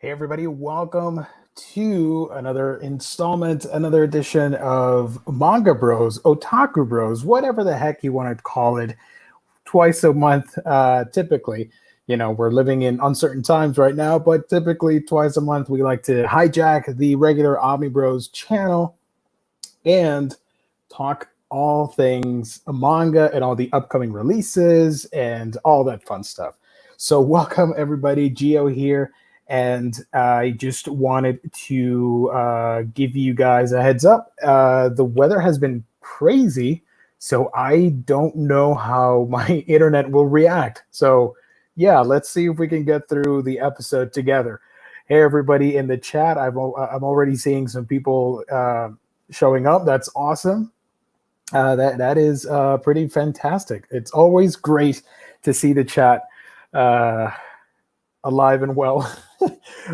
Hey everybody, welcome to another installment, another edition of Manga Bros, Otaku Bros, whatever the heck you want to call it, twice a month, typically. You know, we're living in uncertain times right now, but typically twice a month we like to hijack the regular Omnibros channel and talk all things manga and all the upcoming releases and all that fun stuff. So welcome everybody, Gio here. And I just wanted to give you guys a heads up. The weather has been crazy, so I don't know how my internet will react. So yeah, let's see if we can get through the episode together. Hey, everybody in the chat. I'm already seeing some people showing up. That's awesome. That is pretty fantastic. It's always great to see the chat alive and well.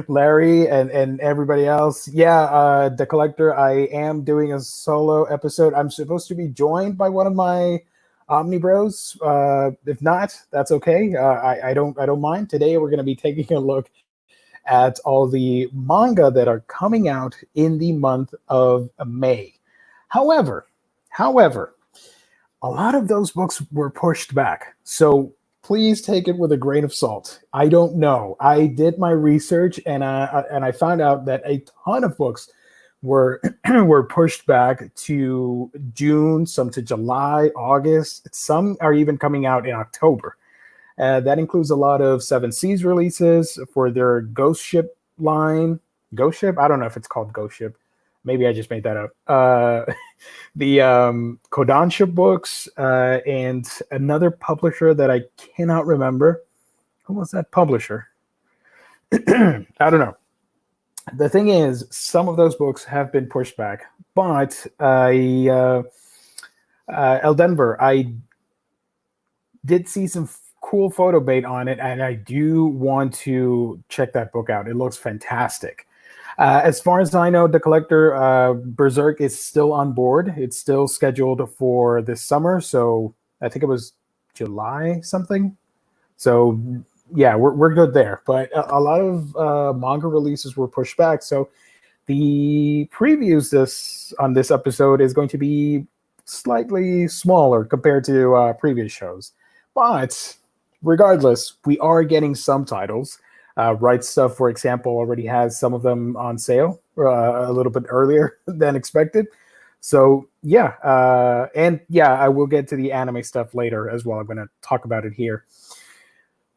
Larry and everybody else. Yeah, the collector, I am doing a solo episode. I'm supposed to be joined by one of my Omnibros. If not, that's okay. I don't mind. Today we're going to be taking a look at all the manga that are coming out in the month of May. However, a lot of those books were pushed back. So please take it with a grain of salt. I don't know. I did my research and I found out that a ton of books were were pushed back to June, some to July, August. Some are even coming out in October. That includes a lot of Seven Seas releases for their Ghost Ship line. Ghost Ship? I don't know if it's called Ghost Ship. Maybe I just made that up. The Kodansha books and another publisher that I cannot remember. Who was that publisher? I don't know. The thing is, some of those books have been pushed back, but El Denver, I did see some cool photo bait on it, and I do want to check that book out. It looks fantastic. As far as I know, the collector Berserk is still on board. It's still scheduled for this summer, so I think it was July something. So yeah, we're good there. But a lot of manga releases were pushed back. So the previews on this episode is going to be slightly smaller compared to previous shows. But regardless, we are getting some titles. Right Stuff, for example, already has some of them on sale a little bit earlier than expected. So yeah, I will get to the anime stuff later as well. I'm going to talk about it here.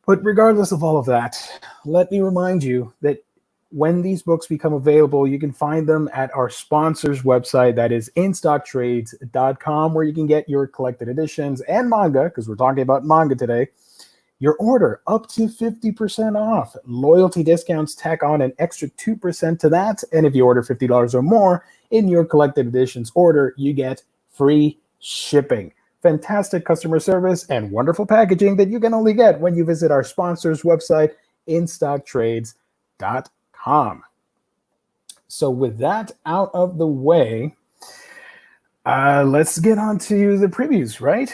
But regardless of all of that, let me remind you that when these books become available, you can find them at our sponsor's website, that is instocktrades.com, where you can get your collected editions and manga, because we're talking about manga today. Your order up to 50% off. Loyalty discounts tack on an extra 2% to that. And if you order $50 or more in your collected editions order, you get free shipping. Fantastic customer service and wonderful packaging that you can only get when you visit our sponsor's website, instocktrades.com. So with that out of the way, let's get on to the previews, right?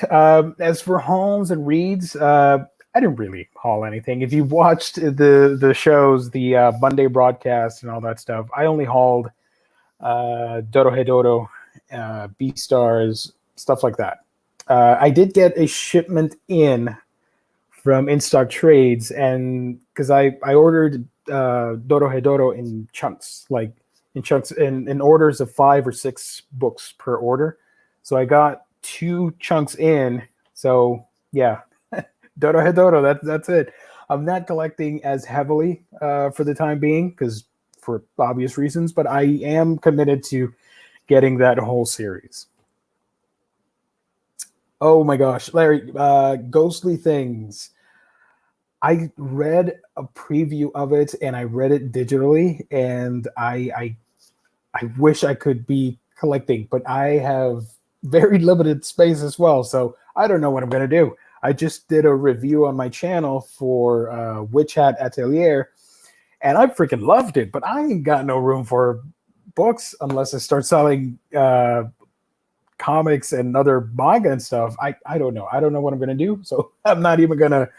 As for hauls and reads, I didn't really haul anything. If you watched the shows, the Monday broadcast and all that stuff, I only hauled Dorohedoro, Beastars, stuff like that. I did get a shipment in from In-Stock Trades, and because I ordered Dorohedoro in chunks, in orders of 5 or 6 books per order. So I got 2 chunks in. So yeah. Dorohedoro, that's it. I'm not collecting as heavily for the time being, because for obvious reasons, but I am committed to getting that whole series. Oh my gosh, Larry, Ghostly Things. I read a preview of it, and I read it digitally, and I wish I could be collecting, but I have very limited space as well, so I don't know what I'm going to do. I just did a review on my channel for Witch Hat Atelier, and I freaking loved it, but I ain't got no room for books unless I start selling comics and other manga and stuff. I don't know. I don't know what I'm going to do, so I'm not even going to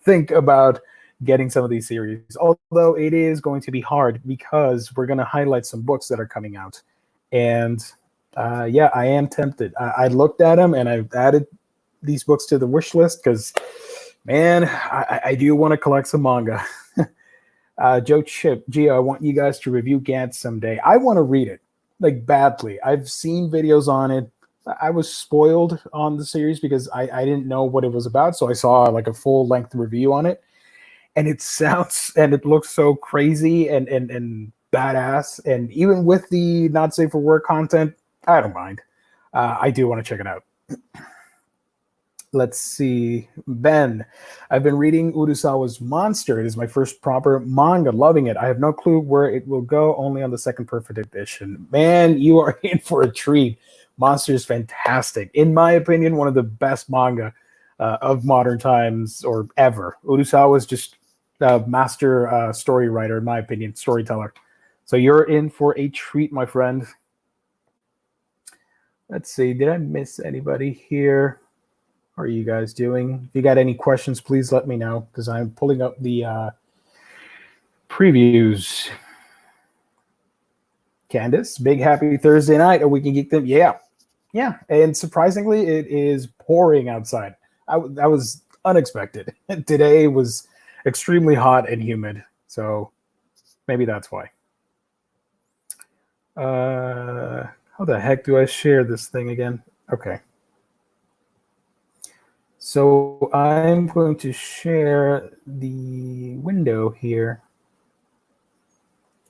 think about getting some of these series. Although it is going to be hard because we're going to highlight some books that are coming out. And yeah, I am tempted. I looked at them and I've added these books to the wish list because, man, I do want to collect some manga. Joe Chip, Gio, I want you guys to review Gantz someday. I want to read it, like, badly. I've seen videos on it. I was spoiled on the series because I didn't know what it was about, so I saw like a full-length review on it. And it sounds and it looks so crazy and badass. And even with the not safe for work content, I don't mind. I do want to check it out. Let's see. Ben, I've been reading Urasawa's Monster. It is my first proper manga. Loving it. I have no clue where it will go, only on the second perfect edition. Man, you are in for a treat. Monster is fantastic. In my opinion, one of the best manga of modern times or ever. Urasawa is just a master story writer, in my opinion, storyteller. So you're in for a treat, my friend. Let's see. Did I miss anybody here? How are you guys doing? If you got any questions, please let me know because I'm pulling up the previews. Candace, big happy Thursday night. We can geek them. Yeah. And surprisingly, it is pouring outside. That was unexpected. Today was extremely hot and humid, so maybe that's why. How the heck do I share this thing again? Okay. So I'm going to share the window here.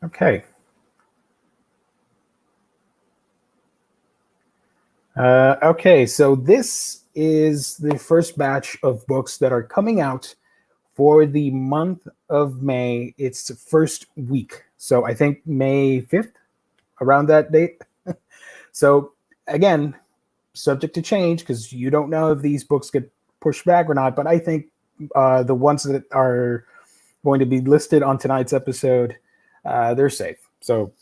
Okay. Okay, so this is the first batch of books that are coming out for the month of May. It's the first week. So I think May 5th, around that date. So again, subject to change because you don't know if these books get pushed back or not, but I think the ones that are going to be listed on tonight's episode, they're safe. So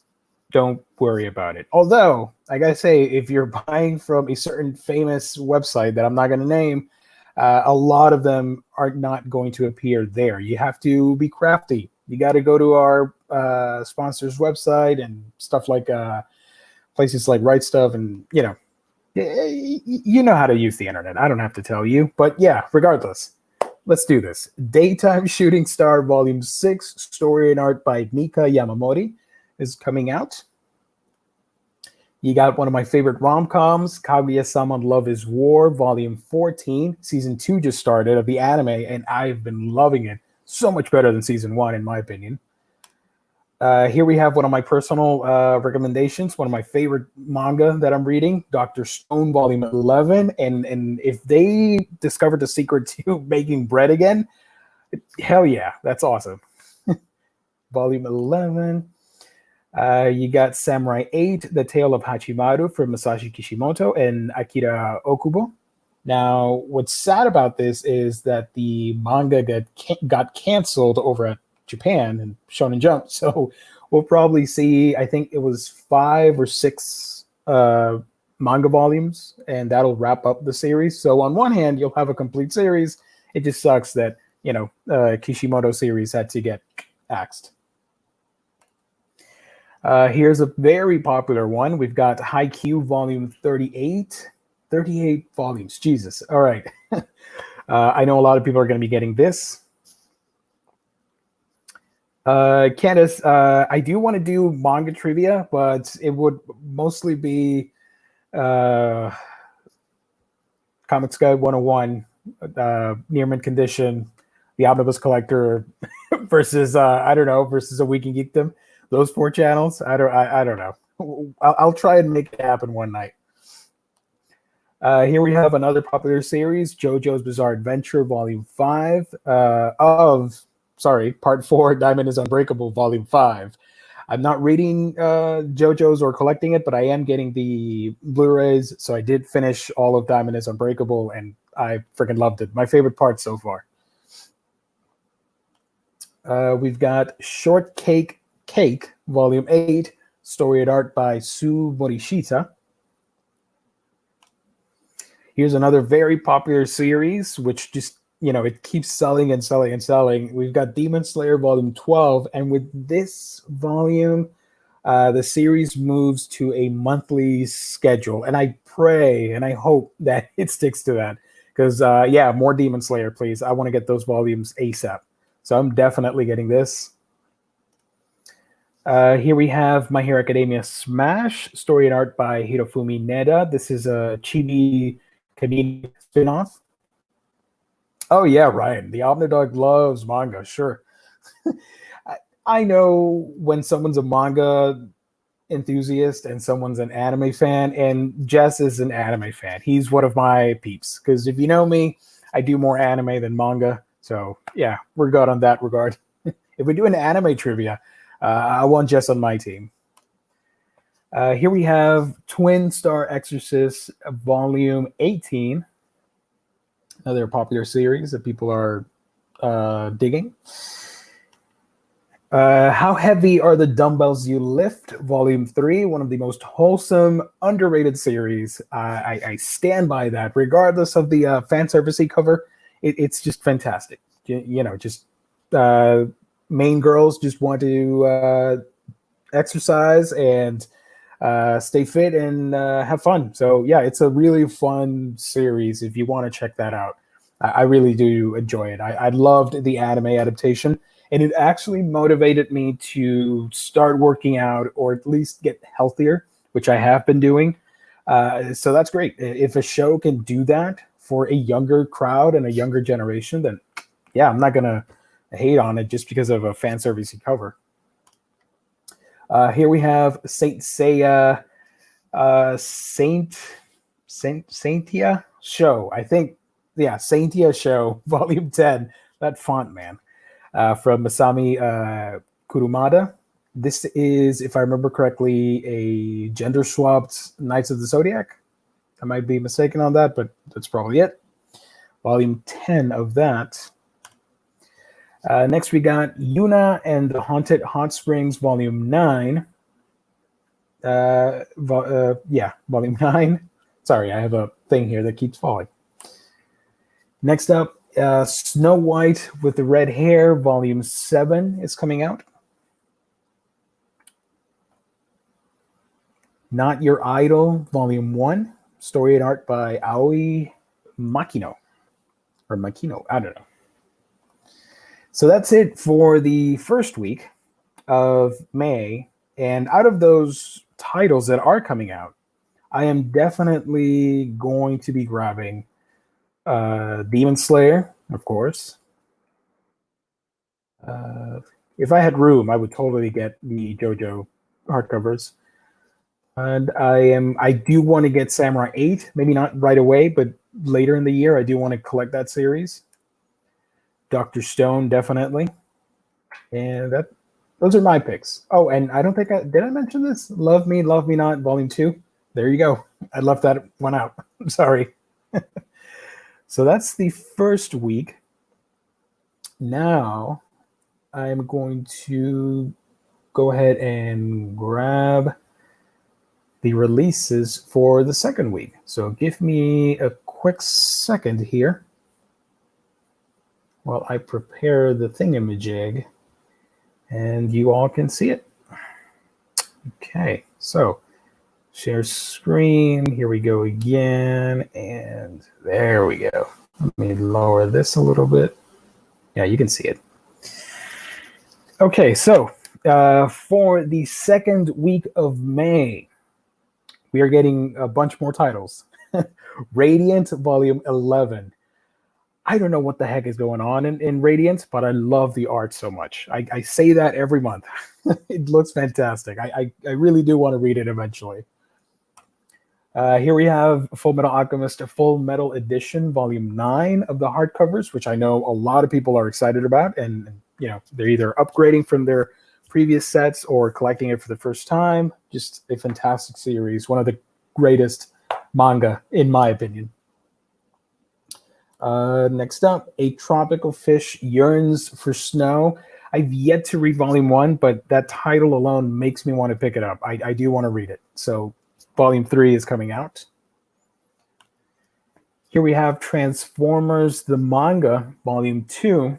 don't worry about it. Although, I gotta say, if you're buying from a certain famous website that I'm not going to name, a lot of them are not going to appear there. You have to be crafty. You got to go to our sponsor's website and stuff like places like Right Stuff and, you know how to use the internet. I don't have to tell you. But yeah, regardless, let's do this. Daytime Shooting Star Volume 6, story and art by Mika Yamamori, is coming out. You got one of my favorite rom-coms, Kaguya-sama Love is War, Volume 14. Season 2 just started of the anime, and I've been loving it. So much better than Season 1, in my opinion. Here we have one of my personal recommendations, one of my favorite manga that I'm reading, Dr. Stone, Volume 11. And if they discovered the secret to making bread again, hell yeah, that's awesome. Volume 11. You got Samurai 8, The Tale of Hachimaru from Masashi Kishimoto and Akira Okubo. Now, what's sad about this is that the manga got canceled over at Japan and Shonen Jump. So we'll probably see, I think it was 5 or 6 manga volumes, and that'll wrap up the series. So on one hand, you'll have a complete series. It just sucks that, Kishimoto series had to get axed. Here's a very popular one. We've got Haikyuu Volume 38. 38 volumes. Jesus. All right. I know a lot of people are going to be getting this. Candace, I do want to do manga trivia, but it would mostly be Comics Guide 101, Near Mint Condition, the Omnibus Collector versus versus A Week in Geekdom. Those 4 channels. I don't know. I'll try and make it happen one night. Here we have another popular series, JoJo's Bizarre Adventure, Volume 5 Part 4, Diamond is Unbreakable, Volume 5. I'm not reading JoJo's or collecting it, but I am getting the Blu-rays, so I did finish all of Diamond is Unbreakable, and I freaking loved it. My favorite part so far. We've got Shortcake Cake, Volume 8, story and art by Sue Morishita. Here's another very popular series, which just it keeps selling and selling and selling. We've got Demon Slayer Volume 12, and with this volume, the series moves to a monthly schedule, and I pray and I hope that it sticks to that. Because more Demon Slayer, please. I want to get those volumes ASAP. So I'm definitely getting this. Here we have My Hero Academia Smash, story and art by Hirofumi Neda. This is a chibi comedian spin-off. Oh yeah, Ryan. The Omnidog loves manga, sure. I know when someone's a manga enthusiast and someone's an anime fan, and Jess is an anime fan. He's one of my peeps, because if you know me, I do more anime than manga. So yeah, we're good on that regard. If we do an anime trivia, I want Jess on my team. Here we have Twin Star Exorcist Volume 18. Another popular series that people are digging. How Heavy Are the Dumbbells You Lift? Volume 3, one of the most wholesome, underrated series. I stand by that, regardless of the fan servicey cover. It's just fantastic. Just main girls just want to exercise and stay fit and have fun. So yeah, it's a really fun series if you want to check that out. I really do enjoy it. I loved the anime adaptation, and it actually motivated me to start working out, or at least get healthier, which I have been doing. So that's great. If a show can do that for a younger crowd and a younger generation, then yeah, I'm not gonna hate on it just because of a fan servicey cover. Here we have Saint Seiya, Saintia Show. I think, yeah, Saintia Show, Volume 10. That font, man. From Masami Kurumada. This is, if I remember correctly, a gender-swapped Knights of the Zodiac. I might be mistaken on that, but that's probably it. Volume 10 of that. Next, we got Yuna and the Haunted Hot Springs, Volume 9. Volume 9. Sorry, I have a thing here that keeps falling. Next up, Snow White with the Red Hair, Volume 7 is coming out. Not Your Idol, Volume 1. Story and art by Aoi Makino. Or Makino, I don't know. So that's it for the first week of May. And out of those titles that are coming out, I am definitely going to be grabbing Demon Slayer, of course. If I had room, I would totally get the JoJo hardcovers. And I do want to get Samurai 8, maybe not right away, but later in the year, I do want to collect that series. Dr. Stone, definitely. And those are my picks. Oh, and I don't think did I mention this? Love Me Not, Volume 2. There you go. I left that one out. I'm sorry. So that's the first week. Now I'm going to go ahead and grab the releases for the second week. So give me a quick second here while I prepare the thingamajig and you all can see it. Okay, so share screen. Here we go again. And there we go. Let me lower this a little bit. Yeah, you can see it. Okay, so for the second week of May, we are getting a bunch more titles. Radiant, Volume 11. I don't know what the heck is going on in Radiant, but I love the art so much. I say that every month. It looks fantastic. I really do want to read it eventually. Here we have Full Metal Alchemist Full Metal Edition, Volume 9 of the hardcovers, which I know a lot of people are excited about. And they're either upgrading from their previous sets or collecting it for the first time. Just a fantastic series. One of the greatest manga, in my opinion. Next up, A Tropical Fish Yearns for Snow. I've yet to read Volume 1, but that title alone makes me want to pick it up. I do want to read it. So Volume 3 is coming out. Here we have Transformers, the manga, volume 2.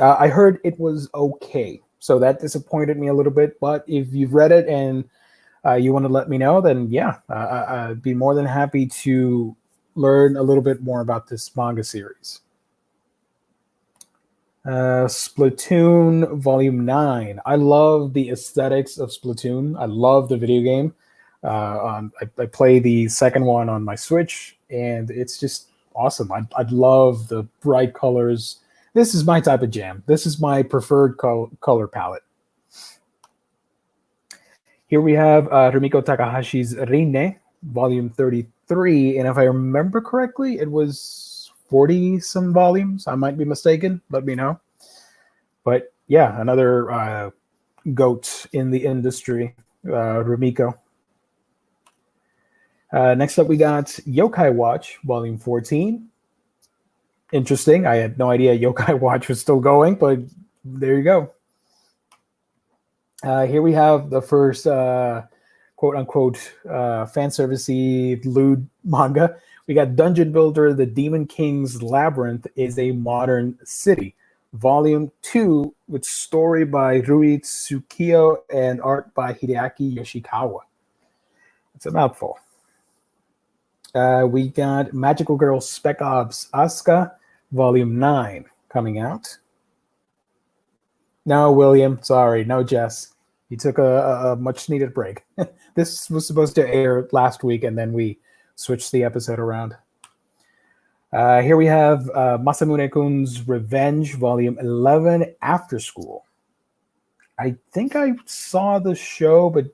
I heard it was okay, so that disappointed me a little bit. But if you've read it and you want to let me know, then yeah, I'd be more than happy to learn a little bit more about this manga series. Splatoon Volume 9. I love the aesthetics of Splatoon. I love the video game. I play the second one on my Switch, and it's just awesome. I love the bright colors. This is my type of jam. This is my preferred color palette. Here we have Rumiko Takahashi's Rine, Volume 33, and if I remember correctly, it was 40-some volumes. I might be mistaken. Let me know. But yeah, another goat in the industry, Rumiko. Next up, we got Yokai Watch, Volume 14. Interesting. I had no idea Yokai Watch was still going, but there you go. Here we have the first quote-unquote fan servicey lewd manga. We got Dungeon Builder, The Demon King's Labyrinth is a Modern City, Volume 2, with story by Rui Tsukiyo and art by Hideaki Yoshikawa. It's a mouthful. We got Magical Girl Spec Ops Asuka, Volume 9, coming out. No, William, sorry, no Jess. You took a much-needed break. This was supposed to air last week, and then we switched the episode around. Here we have Masamune-kun's Revenge, Volume 11, After School. I think I saw the show, but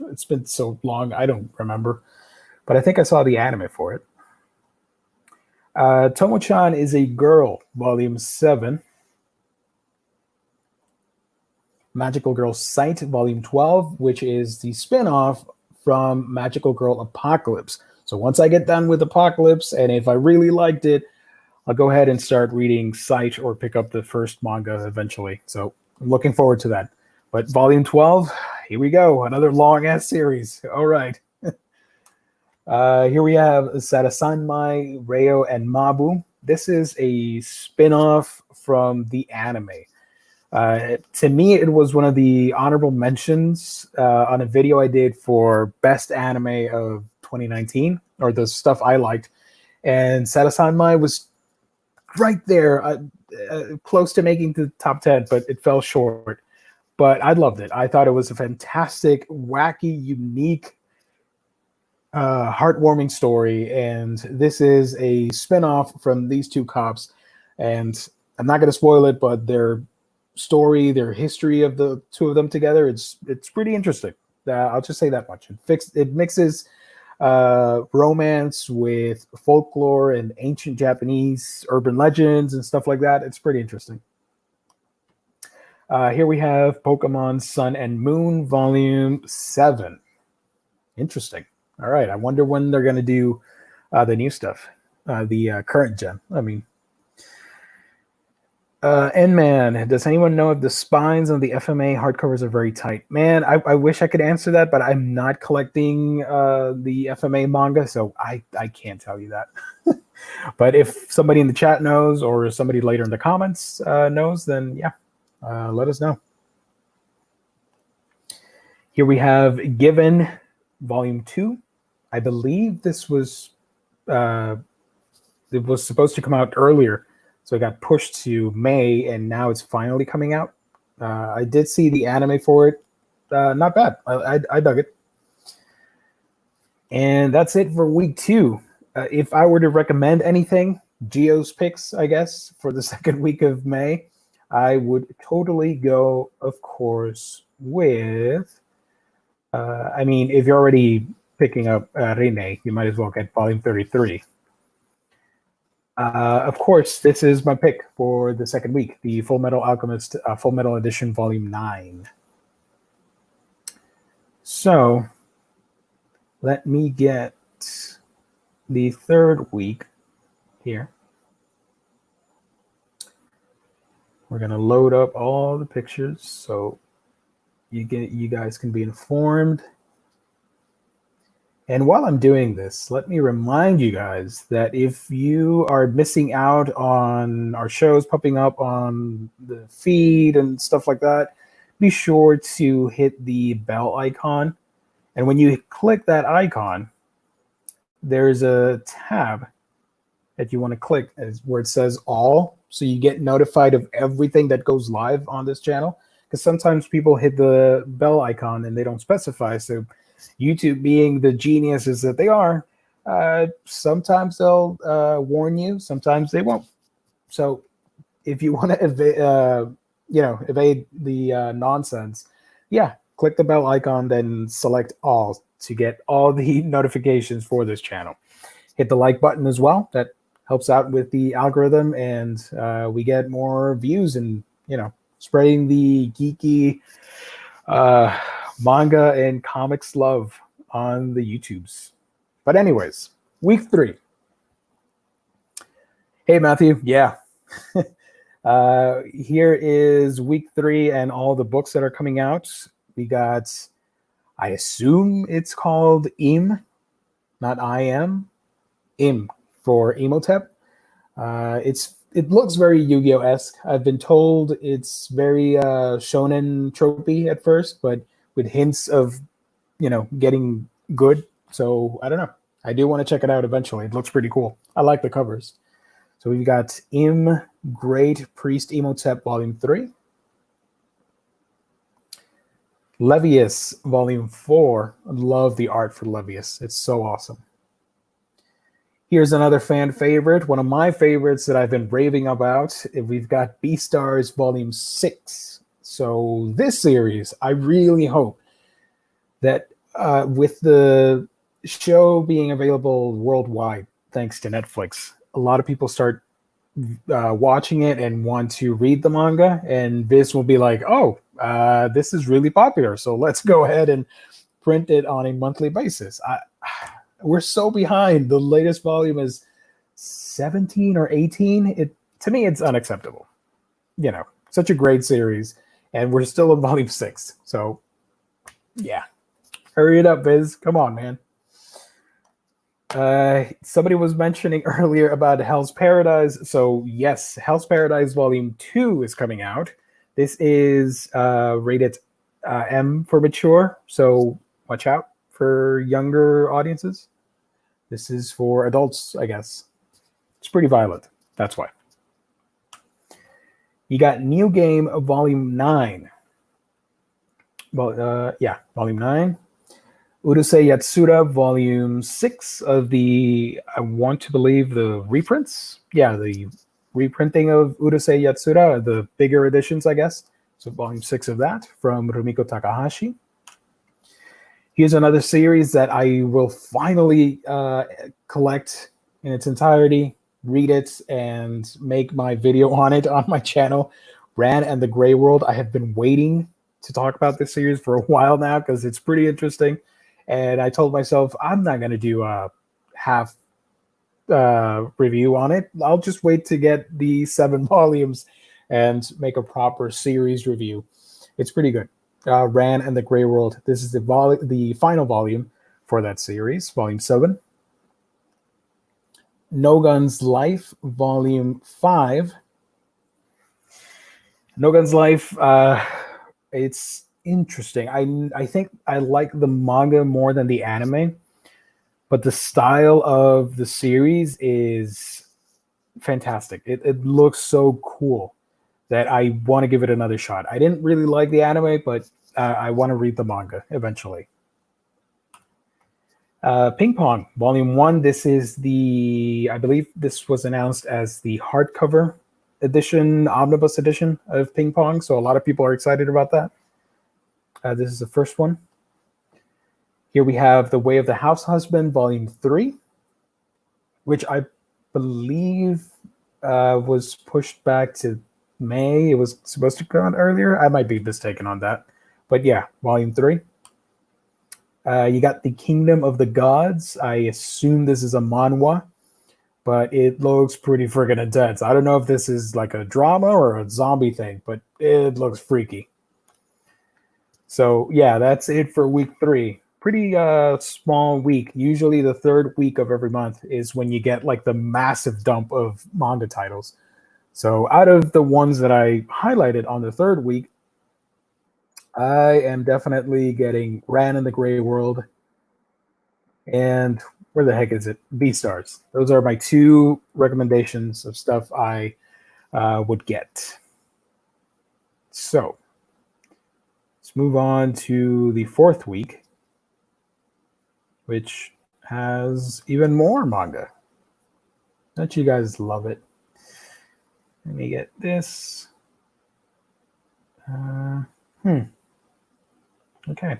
it's been so long, I don't remember. But I think I saw the anime for it. Tomo-chan is a Girl, Volume 7. Magical Girl Sight, Volume 12, which is the spin-off from Magical Girl Apocalypse. So once I get done with Apocalypse, and if I really liked it, I'll go ahead and start reading Sight or pick up the first manga eventually. So I'm looking forward to that. But Volume 12, here we go. Another long-ass series. All right. Here we have Sarasanmai, Reo, and Mabu. This is a spin-off from the anime. To me, it was one of the honorable mentions on a video I did for Best Anime of 2019, or the stuff I liked. And Sarasanmai was right there, close to making the top 10, but it fell short. But I loved it. I thought it was a fantastic, wacky, unique, heartwarming story. And this is a spinoff from these two cops. And I'm not going to spoil it, but their story, their history of the two of them together, it's pretty interesting. I'll just say that much. It mixes romance with folklore and ancient Japanese urban legends and stuff like that. It's pretty interesting. Here we have Pokemon Sun and Moon, Volume 7. Interesting. All right. I wonder when they're going to do the new stuff, the current gen. I mean, N-Man, does anyone know if the spines on the FMA hardcovers are very tight? Man, I wish I could answer that, but I'm not collecting the FMA manga, so I can't tell you that. But if somebody in the chat knows, or somebody later in the comments knows, then yeah, let us know. Here we have Given, Volume 2. I believe this was it was supposed to come out earlier, so it got pushed to May, and now it's finally coming out. I did see the anime for it. Not bad. I dug it. And that's it for week 2. If I were to recommend anything, Geo's picks, I guess, for the second week of May, I would totally go, of course, with... I mean, if you're already picking up Rine, you might as well get Volume 33. Of course, this is my pick for the second week, the Full Metal Alchemist Full Metal Edition Volume 9. So, let me get the third week here. We're going to load up all the pictures so you guys can be informed. And while I'm doing this, let me remind you guys that if you are missing out on our shows popping up on the feed and stuff like that, be sure to hit the bell icon. And when you click that icon, there's a tab that you want to click where it says all, so you get notified of everything that goes live on this channel. Because sometimes people hit the bell icon and they don't specify. So YouTube, being the geniuses that they are, sometimes they'll warn you, sometimes they won't. So if you want to evade the nonsense, yeah, click the bell icon, then select all to get all the notifications for this channel. Hit the like button as well. That helps out with the algorithm, and we get more views and, spreading the geeky manga and comics love on the YouTubes. But anyways, week 3. Hey, Matthew. Yeah. Here is week 3 and all the books that are coming out. We got, I assume it's called Im, not I am. Im for Emotep. It looks very Yu-Gi-Oh-esque. I've been told it's very shonen tropey at first, but with hints of, getting good. So I don't know. I do want to check it out eventually. It looks pretty cool. I like the covers. So we've got Im Great Priest Emotep Volume 3. Levius Volume 4. I love the art for Levius. It's so awesome. Here's another fan favorite, one of my favorites that I've been raving about. We've got Beastars Volume 6. So this series, I really hope that with the show being available worldwide, thanks to Netflix, a lot of people start watching it and want to read the manga, and Viz will be like, oh, this is really popular, so let's go ahead and print it on a monthly basis. We're so behind. The latest volume is 17 or 18. To me, it's unacceptable. Such a great series, and we're still in volume 6. So, yeah. Hurry it up, Viz. Come on, man. Somebody was mentioning earlier about Hell's Paradise. So, yes, Hell's Paradise Volume 2 is coming out. This is rated M for mature, so watch out for younger audiences. This is for adults, I guess. It's pretty violent. That's why. You got New Game Volume 9. Well, Volume 9. Urusei Yatsura Volume 6 of the, I want to believe, the reprints. Yeah, the reprinting of Urusei Yatsura, the bigger editions, I guess. So Volume 6 of that from Rumiko Takahashi. Here's another series that I will finally collect in its entirety, read it, and make my video on it on my channel, Ran and the Grey World. I have been waiting to talk about this series for a while now because it's pretty interesting. And I told myself I'm not going to do a half review on it. I'll just wait to get the 7 volumes and make a proper series review. It's pretty good. Ran and the Grey World. This is the final volume for that series, Volume 7. No Gun's Life, Volume 5. No Gun's Life, it's interesting. I think I like the manga more than the anime, but the style of the series is fantastic. It looks so cool that I want to give it another shot. I didn't really like the anime, but I want to read the manga eventually. Ping Pong, Volume 1. This is I believe this was announced as the hardcover edition, omnibus edition of Ping Pong, so a lot of people are excited about that. This is the first one. Here we have The Way of the House Husband, Volume 3, which I believe was pushed back to May. It was supposed to come out earlier. I might be mistaken on that. But yeah, Volume 3. You got The Kingdom of the Gods. I assume this is a manhwa, but it looks pretty freaking intense. I don't know if this is like a drama or a zombie thing, but it looks freaky. So yeah, that's it for week 3. pretty small week. Usually the third week of every month is when you get like the massive dump of manga titles. So out of the ones that I highlighted on the third week, I am definitely getting Ran in the Gray World and where the heck is it? Beastars. Those are my two recommendations of stuff I would get. So let's move on to the fourth week, which has even more manga. Don't you guys love it? Let me get this. Okay.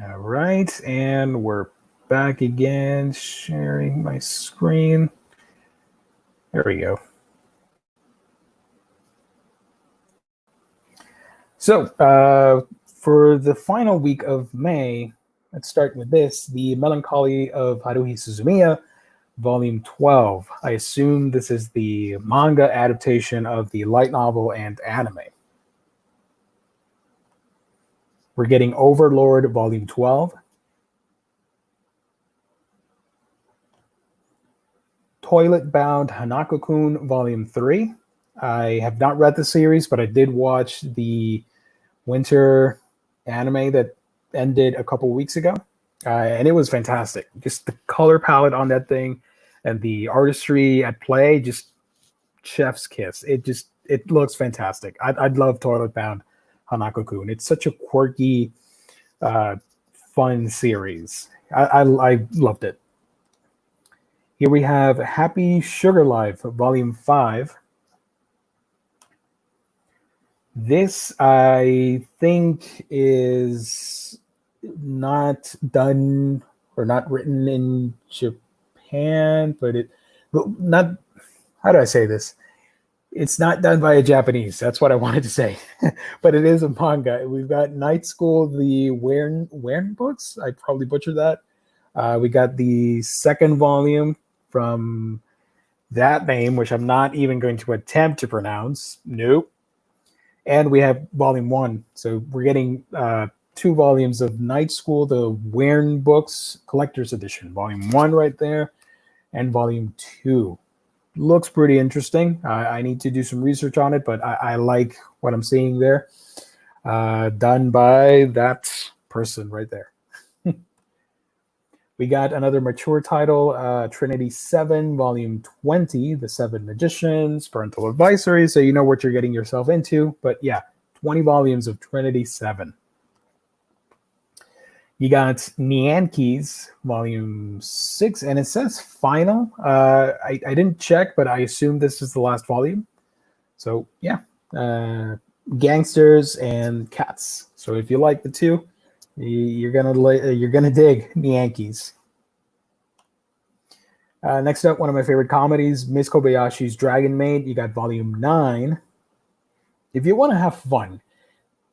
All right, and we're back again, sharing my screen. There we go. So for the final week of May, let's start with this, The Melancholy of Haruhi Suzumiya, Volume 12. I assume this is the manga adaptation of the light novel and anime. We're getting Overlord Volume 12. Toilet Bound Hanako-kun Volume 3. I have not read the series, but I did watch the winter anime that ended a couple weeks ago. And it was fantastic. Just the color palette on that thing and the artistry at play, just chef's kiss. It looks fantastic. I'd love Toilet Bound Hanako-kun. It's such a quirky, fun series. I loved it. Here we have Happy Sugar Life, Volume 5. This, I think, is not done or not written in Japan, but not, how do I say this? It's not done by a Japanese. That's what I wanted to say. But it is a manga. We've got Night School, the Wern books. I probably butchered that. We got the second volume from that name, which I'm not even going to attempt to pronounce. Nope. And we have Volume 1. So we're getting 2 volumes of Night School, the Wern books, Collector's Edition. Volume 1 right there, and Volume 2. Looks pretty interesting. I need to do some research on it, but I like what I'm seeing there. Done by that person right there. We got another mature title, Trinity 7, Volume 20, The Seven Magicians, Parental Advisory, so you know what you're getting yourself into. But yeah, 20 volumes of Trinity 7. You got Nyankees, Volume 6, and it says final. I didn't check, but I assume this is the last volume. So yeah, gangsters and cats. So if you like the two, you're gonna dig Nyankees. Next up, one of my favorite comedies, Miss Kobayashi's Dragon Maid. You got Volume 9. If you want to have fun,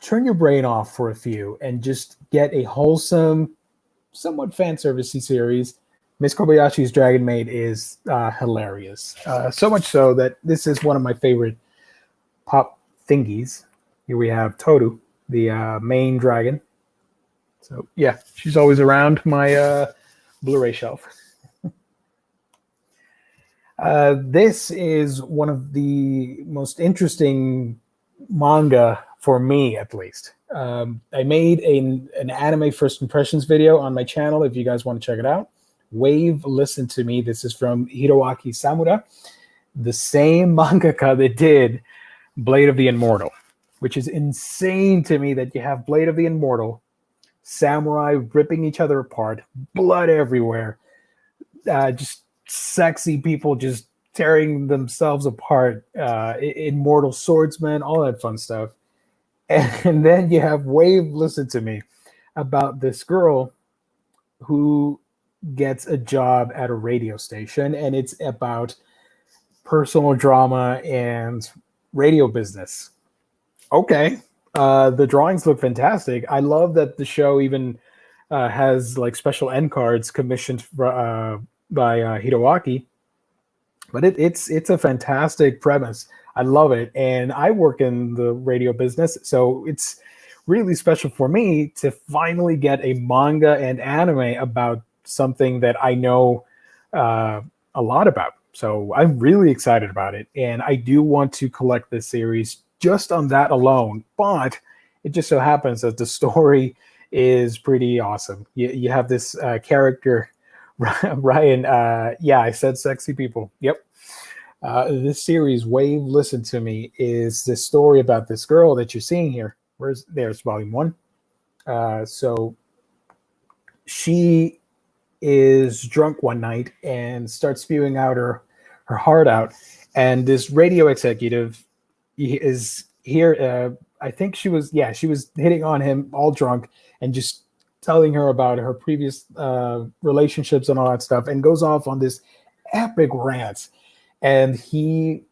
turn your brain off for a few and just get a wholesome, somewhat fan servicey series. Miss Kobayashi's Dragon Maid is hilarious. So much so that this is one of my favorite pop thingies. Here we have Toru, the main dragon. So yeah, she's always around my Blu-ray shelf. This is one of the most interesting manga for me, at least. I made an anime first impressions video on my channel if you guys want to check it out. Wave Listen to Me. This is from Hiroaki Samura, the same mangaka that did Blade of the Immortal, which is insane to me that you have Blade of the Immortal, samurai ripping each other apart, blood everywhere, just sexy people just tearing themselves apart, immortal swordsmen, all that fun stuff. And then you have Wave Listen to Me about this girl who gets a job at a radio station, and it's about personal drama and radio business. Okay. The drawings look fantastic. I love that the show even has like special end cards commissioned by Hiroaki. But it's a fantastic premise. I love it. And I work in the radio business, so it's really special for me to finally get a manga and anime about something that I know a lot about. So I'm really excited about it. And I do want to collect this series just on that alone. But it just so happens that the story is pretty awesome. You have this character, Ryan. Yeah, I said sexy people. Yep. This series, Wave Listen to Me, is the story about this girl that you're seeing here. There's volume 1. So she is drunk one night and starts spewing out her heart out. And this radio executive is here. I think she was hitting on him all drunk and just telling her about her previous relationships and all that stuff, and goes off on this epic rant. And he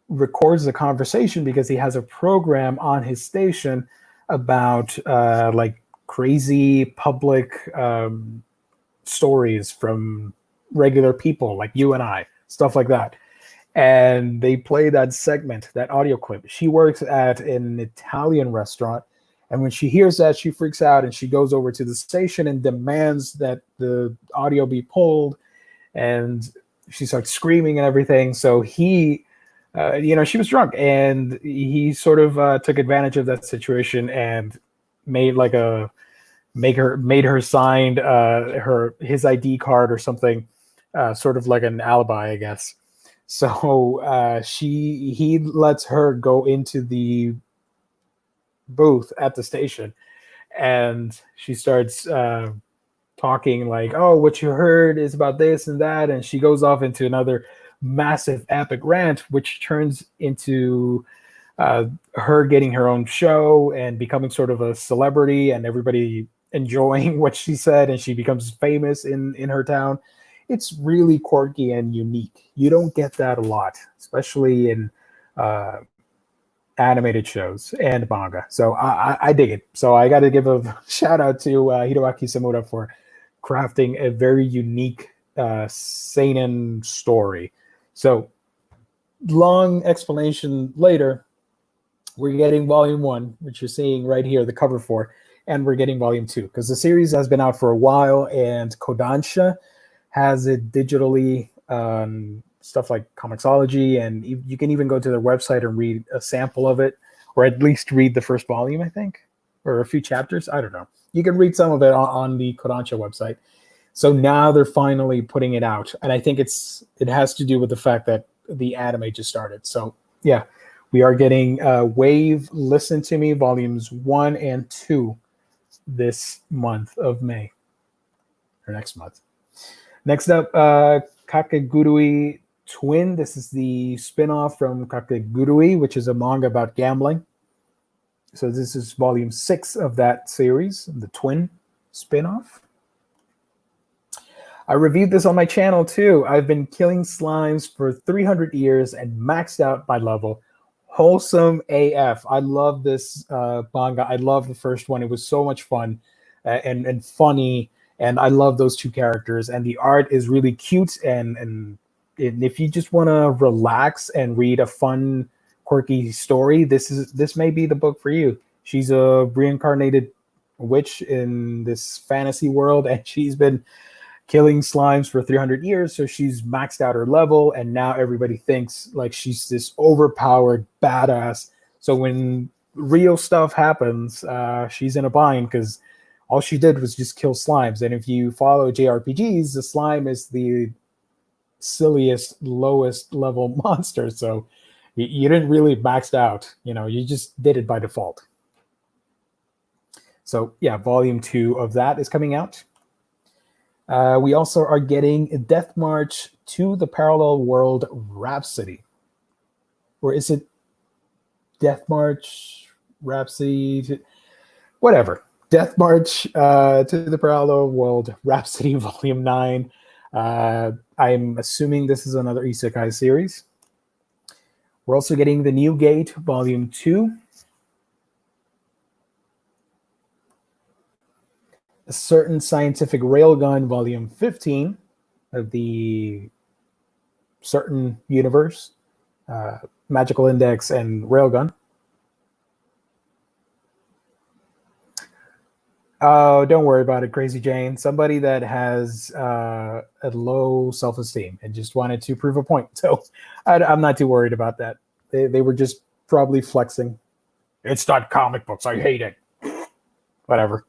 records the conversation because he has a program on his station about like crazy public stories from regular people like you and I, stuff like that. And they play that segment, that audio clip. She works at an Italian restaurant, and when she hears that, she freaks out and she goes over to the station and demands that the audio be pulled, and she starts screaming and everything. So he she was drunk, and he sort of took advantage of that situation and made her sign his ID card or something, sort of like an alibi, I guess. So he lets her go into the booth at the station, and she starts talking like, "Oh, what you heard is about this and that," and she goes off into another massive epic rant, which turns into her getting her own show and becoming sort of a celebrity, and everybody enjoying what she said, and she becomes famous in her town. It's really quirky and unique. You don't get that a lot, especially in animated shows and manga. So I dig it. So I got to give a shout out to Hiroaki Samura for crafting a very unique seinen story. So long explanation later, we're getting volume 1, which you're seeing right here, the cover for, and we're getting volume 2 because the series has been out for a while, and Kodansha has it digitally, stuff like Comixology, and you can even go to their website and read a sample of it, or at least read the first volume, I think, or a few chapters. I don't know. You can read some of it on the Kodansha website. So now they're finally putting it out, and I think it has to do with the fact that the anime just started. So yeah, we are getting Wave Listen to Me volumes 1 and 2 this month of May, or next month. Next up, Kakegurui Twin. This is the spin-off from Kakegurui, which is a manga about gambling. So this is volume 6 of that series, the Twin spin-off. I reviewed this on my channel too. I've been killing slimes for 300 years and maxed out my level. Wholesome AF. I love this manga. I love the first one. It was so much fun and funny. And I love those two characters. And the art is really cute. And if you just want to relax and read a fun, quirky story, this may be the book for you. She's a reincarnated witch in this fantasy world, and she's been killing slimes for 300 years, so she's maxed out her level, and now everybody thinks like she's this overpowered badass. So when real stuff happens, she's in a bind because all she did was just kill slimes. And if you follow JRPGs, the slime is the silliest, lowest level monster. So you didn't really maxed out, you just did it by default. So yeah, volume 2 of that is coming out. We also are getting Death March to the Parallel World Rhapsody. Or is it Death March Rhapsody? Whatever. Death March to the Parallel World Rhapsody Volume 9. I'm assuming this is another Isekai series. We're also getting The New Gate Volume 2. A Certain Scientific Railgun Volume 15 of the Certain Universe, Magical Index, and Railgun. Oh, don't worry about it, Crazy Jane. Somebody that has a low self-esteem and just wanted to prove a point. So I'm not too worried about that. They were just probably flexing. It's not comic books. I hate it. Whatever.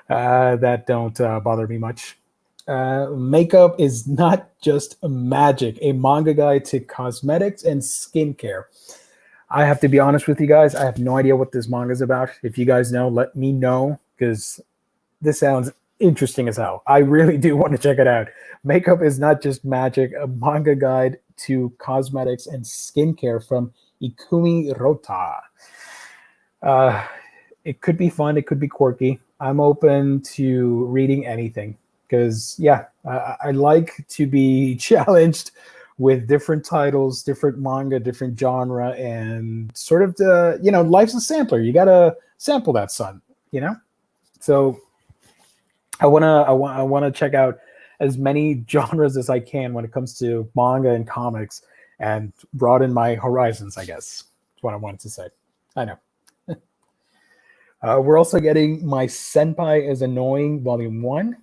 That don't bother me much. Makeup is not just magic, a manga guide to cosmetics and skincare. I have to be honest with you guys. I have no idea what this manga is about. If you guys know, let me know, because this sounds interesting as hell. I really do want to check it out. Makeup is not just magic, a manga guide to cosmetics and skincare from Ikumi Rota. It could be fun. It could be quirky. I'm open to reading anything because, yeah, I like to be challenged with different titles, different manga, different genre, and sort of life's a sampler. You gotta sample that, son. So I wanna check out as many genres as I can when it comes to manga and comics, and broaden my horizons. I guess that's what I wanted to say. I know. We're also getting My Senpai is Annoying, Volume 1.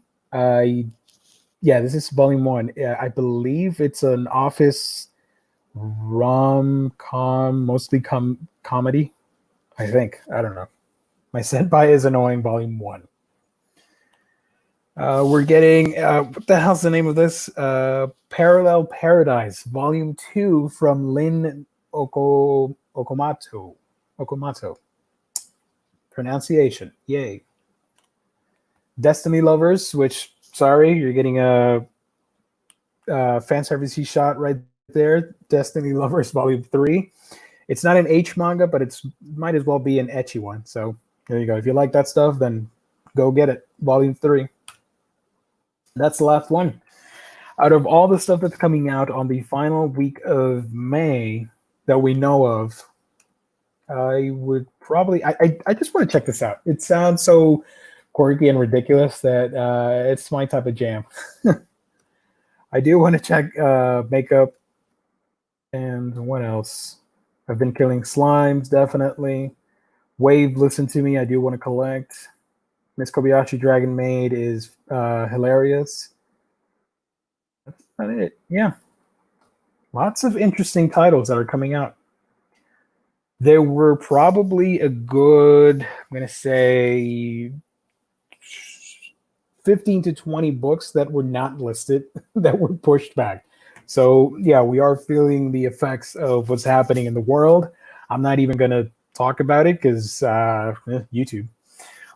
Yeah, this is Volume 1. I believe it's an office rom-com, mostly comedy, I think. I don't know. My Senpai is Annoying, Volume 1. We're getting, what the hell's the name of this? Parallel Paradise, Volume 2 from Lin Okamoto. Pronunciation, yay. Destiny Lovers, which, sorry, you're getting a fan service shot right there. Destiny Lovers Volume 3. It's not an H manga, but it's might as well be an ecchi one. So there you go. If you like that stuff, then go get it. Volume 3. That's the last one. Out of all the stuff that's coming out on the final week of May that we know of, I would probably I just want to check this out. It sounds so quirky and ridiculous that it's my type of jam. I do want to check Makeup, and what else? I've been killing slimes, definitely. Wave, Listen to Me, I do want to collect. Miss Kobayashi Dragon Maid is hilarious. That's about it. Yeah. Lots of interesting titles that are coming out. There were probably a good, I'm going to say, 15 to 20 books that were not listed that were pushed back. So, yeah, we are feeling the effects of what's happening in the world. I'm not even going to talk about it because YouTube.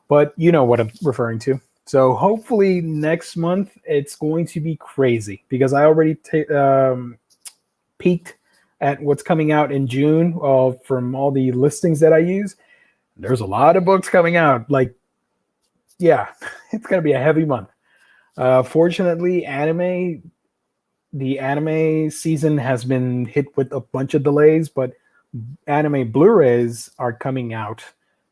But you know what I'm referring to. So hopefully next month it's going to be crazy because I already peeked at what's coming out in June from all the listings that I use. There's a lot of books coming out. Like, yeah, it's going to be a heavy month. Fortunately, the anime season has been hit with a bunch of delays, but anime Blu-rays are coming out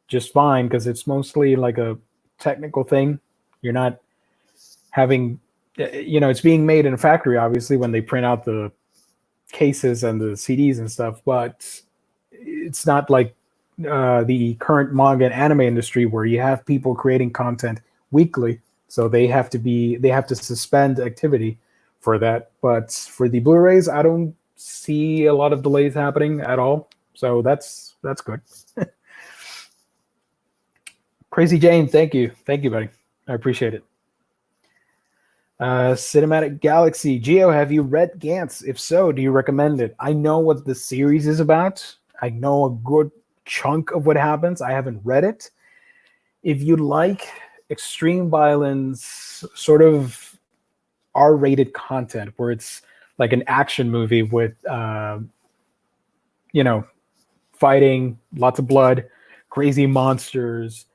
just fine because it's mostly like a technical thing. You're not having, it's being made in a factory, obviously, when they print out the cases and the CDs and stuff, but it's not like the current manga and anime industry where you have people creating content weekly, so they have to suspend activity for that. But for the Blu-rays, I don't see a lot of delays happening at all, so that's good. Crazy Jane, thank you, buddy. I appreciate it. Cinematic Galaxy. Geo, have you read Gantz? If so, do you recommend it? I know what the series is about. I know a good chunk of what happens. I haven't read it. If you like extreme violence, sort of R-rated content, where it's like an action movie with, fighting, lots of blood, crazy monsters,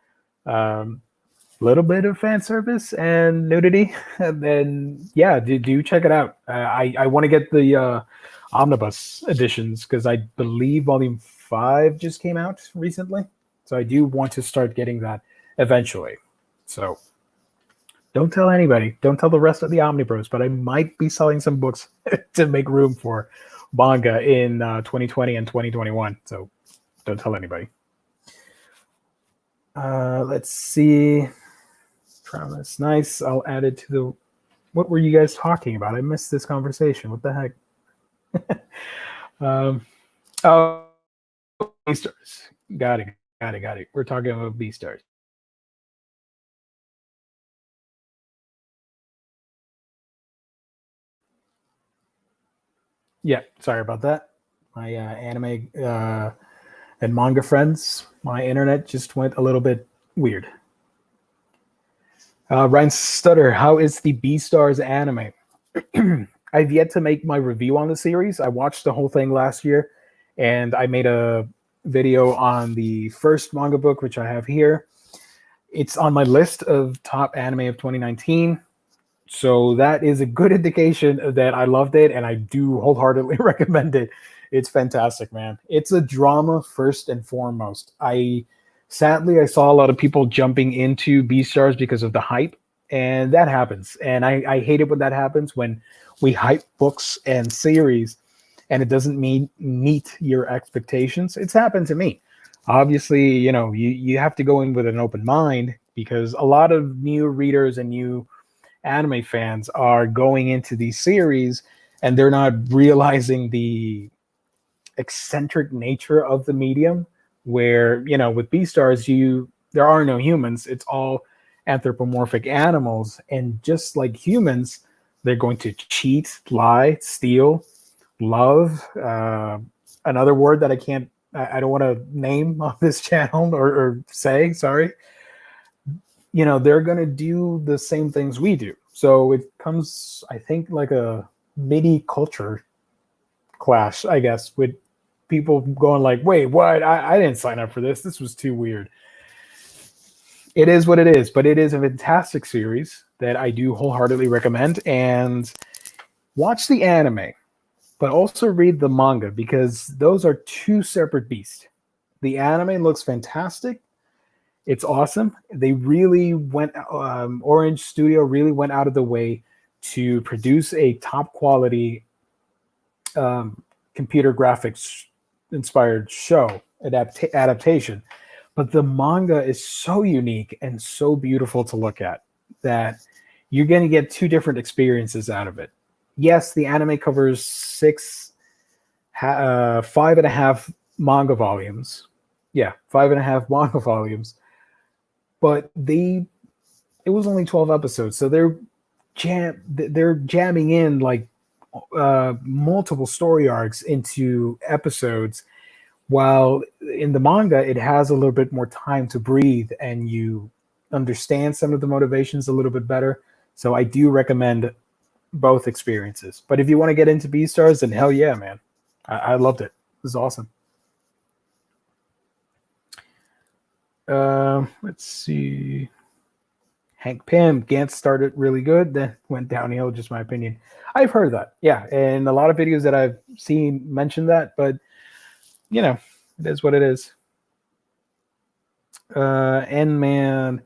little bit of fan service and nudity, and then yeah, do check it out. I want to get the omnibus editions because I believe Volume 5 just came out recently, so I do want to start getting that eventually. So don't tell anybody, don't tell the rest of the Omnibros, but I might be selling some books to make room for manga in 2020 and 2021. So don't tell anybody. Let's see. Travis, nice. I'll add it to the. What were you guys talking about? I missed this conversation. What the heck? Oh, Beastars. Got it. We're talking about Beastars. Yeah, sorry about that. My anime and manga friends, my internet just went a little bit weird. Ryan Stutter, how is the Beastars anime? I've yet to make my review on the series. I watched the whole thing last year, and I made a video on the first manga book, which I have here. It's on my list of top anime of 2019. So that is a good indication that I loved it, and I do wholeheartedly recommend it. It's fantastic, man. It's a drama first and foremost. Sadly I saw a lot of people jumping into Beastars because of the hype, and that happens. And I hate it when that happens, when we hype books and series and it doesn't meet your expectations. It's happened to me. Obviously, you have to go in with an open mind, because a lot of new readers and new anime fans are going into these series and they're not realizing the eccentric nature of the medium, where with Beastars there are no humans. It's all anthropomorphic animals, and just like humans, they're going to cheat, lie, steal, love, another word that I don't want to name on this channel or say, sorry. They're going to do the same things we do. So it comes, I think, like a mini culture clash, I guess, with people going like, wait, what? I didn't sign up for this. This was too weird. It is what it is, but it is a fantastic series that I do wholeheartedly recommend. And watch the anime, but also read the manga, because those are two separate beasts. The anime looks fantastic. It's awesome. They really Orange Studio really went out of the way to produce a top quality computer graphics inspired show adaptation. But the manga is so unique and so beautiful to look at that you're going to get two different experiences out of it. Yes, the anime covers 5.5 manga volumes. Yeah, 5.5 manga volumes. But it was only 12 episodes, so they're jamming in like multiple story arcs into episodes, while in the manga it has a little bit more time to breathe and you understand some of the motivations a little bit better. So I do recommend both experiences. But if you want to get into Beastars, then hell yeah, man. I loved it. It was awesome. Let's see. Hank Pym, Gantz started really good, then went downhill, just my opinion. I've heard that. Yeah, and a lot of videos that I've seen mention that, but it is what it is. N-Man.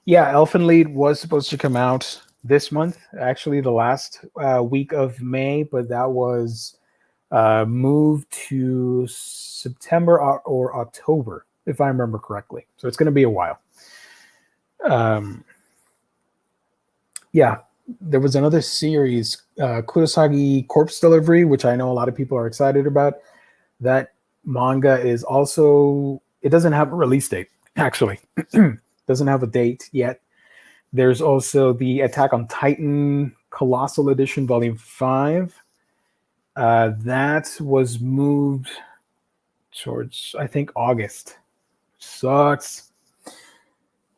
Yeah, Elfen Lied was supposed to come out this month, actually the last week of May, but that was moved to September or October, if I remember correctly. So it's going to be a while. Yeah, there was another series, Kurosagi Corpse Delivery, which I know a lot of people are excited about. That manga is also, it doesn't have a release date, actually. Doesn't have a date yet. There's also the Attack on Titan Colossal Edition Volume 5. That was moved towards, I think, August. Sucks.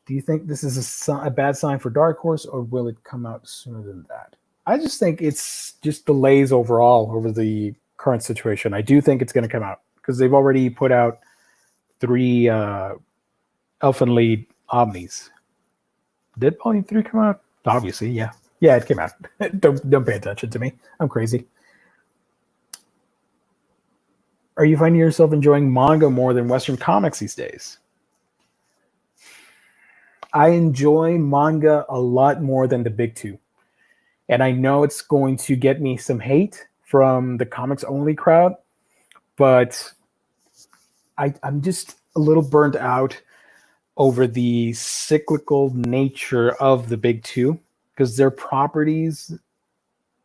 Do you think this is a bad sign for Dark Horse, or will it come out sooner than that? I just think it's just delays overall over the current situation. I do think it's going to come out, because they've already put out 3 Elfen Lied Omnis. Did Volume 3 come out? Obviously, yeah. Yeah, it came out. Don't pay attention to me. I'm crazy. Are you finding yourself enjoying manga more than Western comics these days? I enjoy manga a lot more than the big two. And I know it's going to get me some hate from the comics only crowd, but I'm just a little burnt out over the cyclical nature of the big two, because they're properties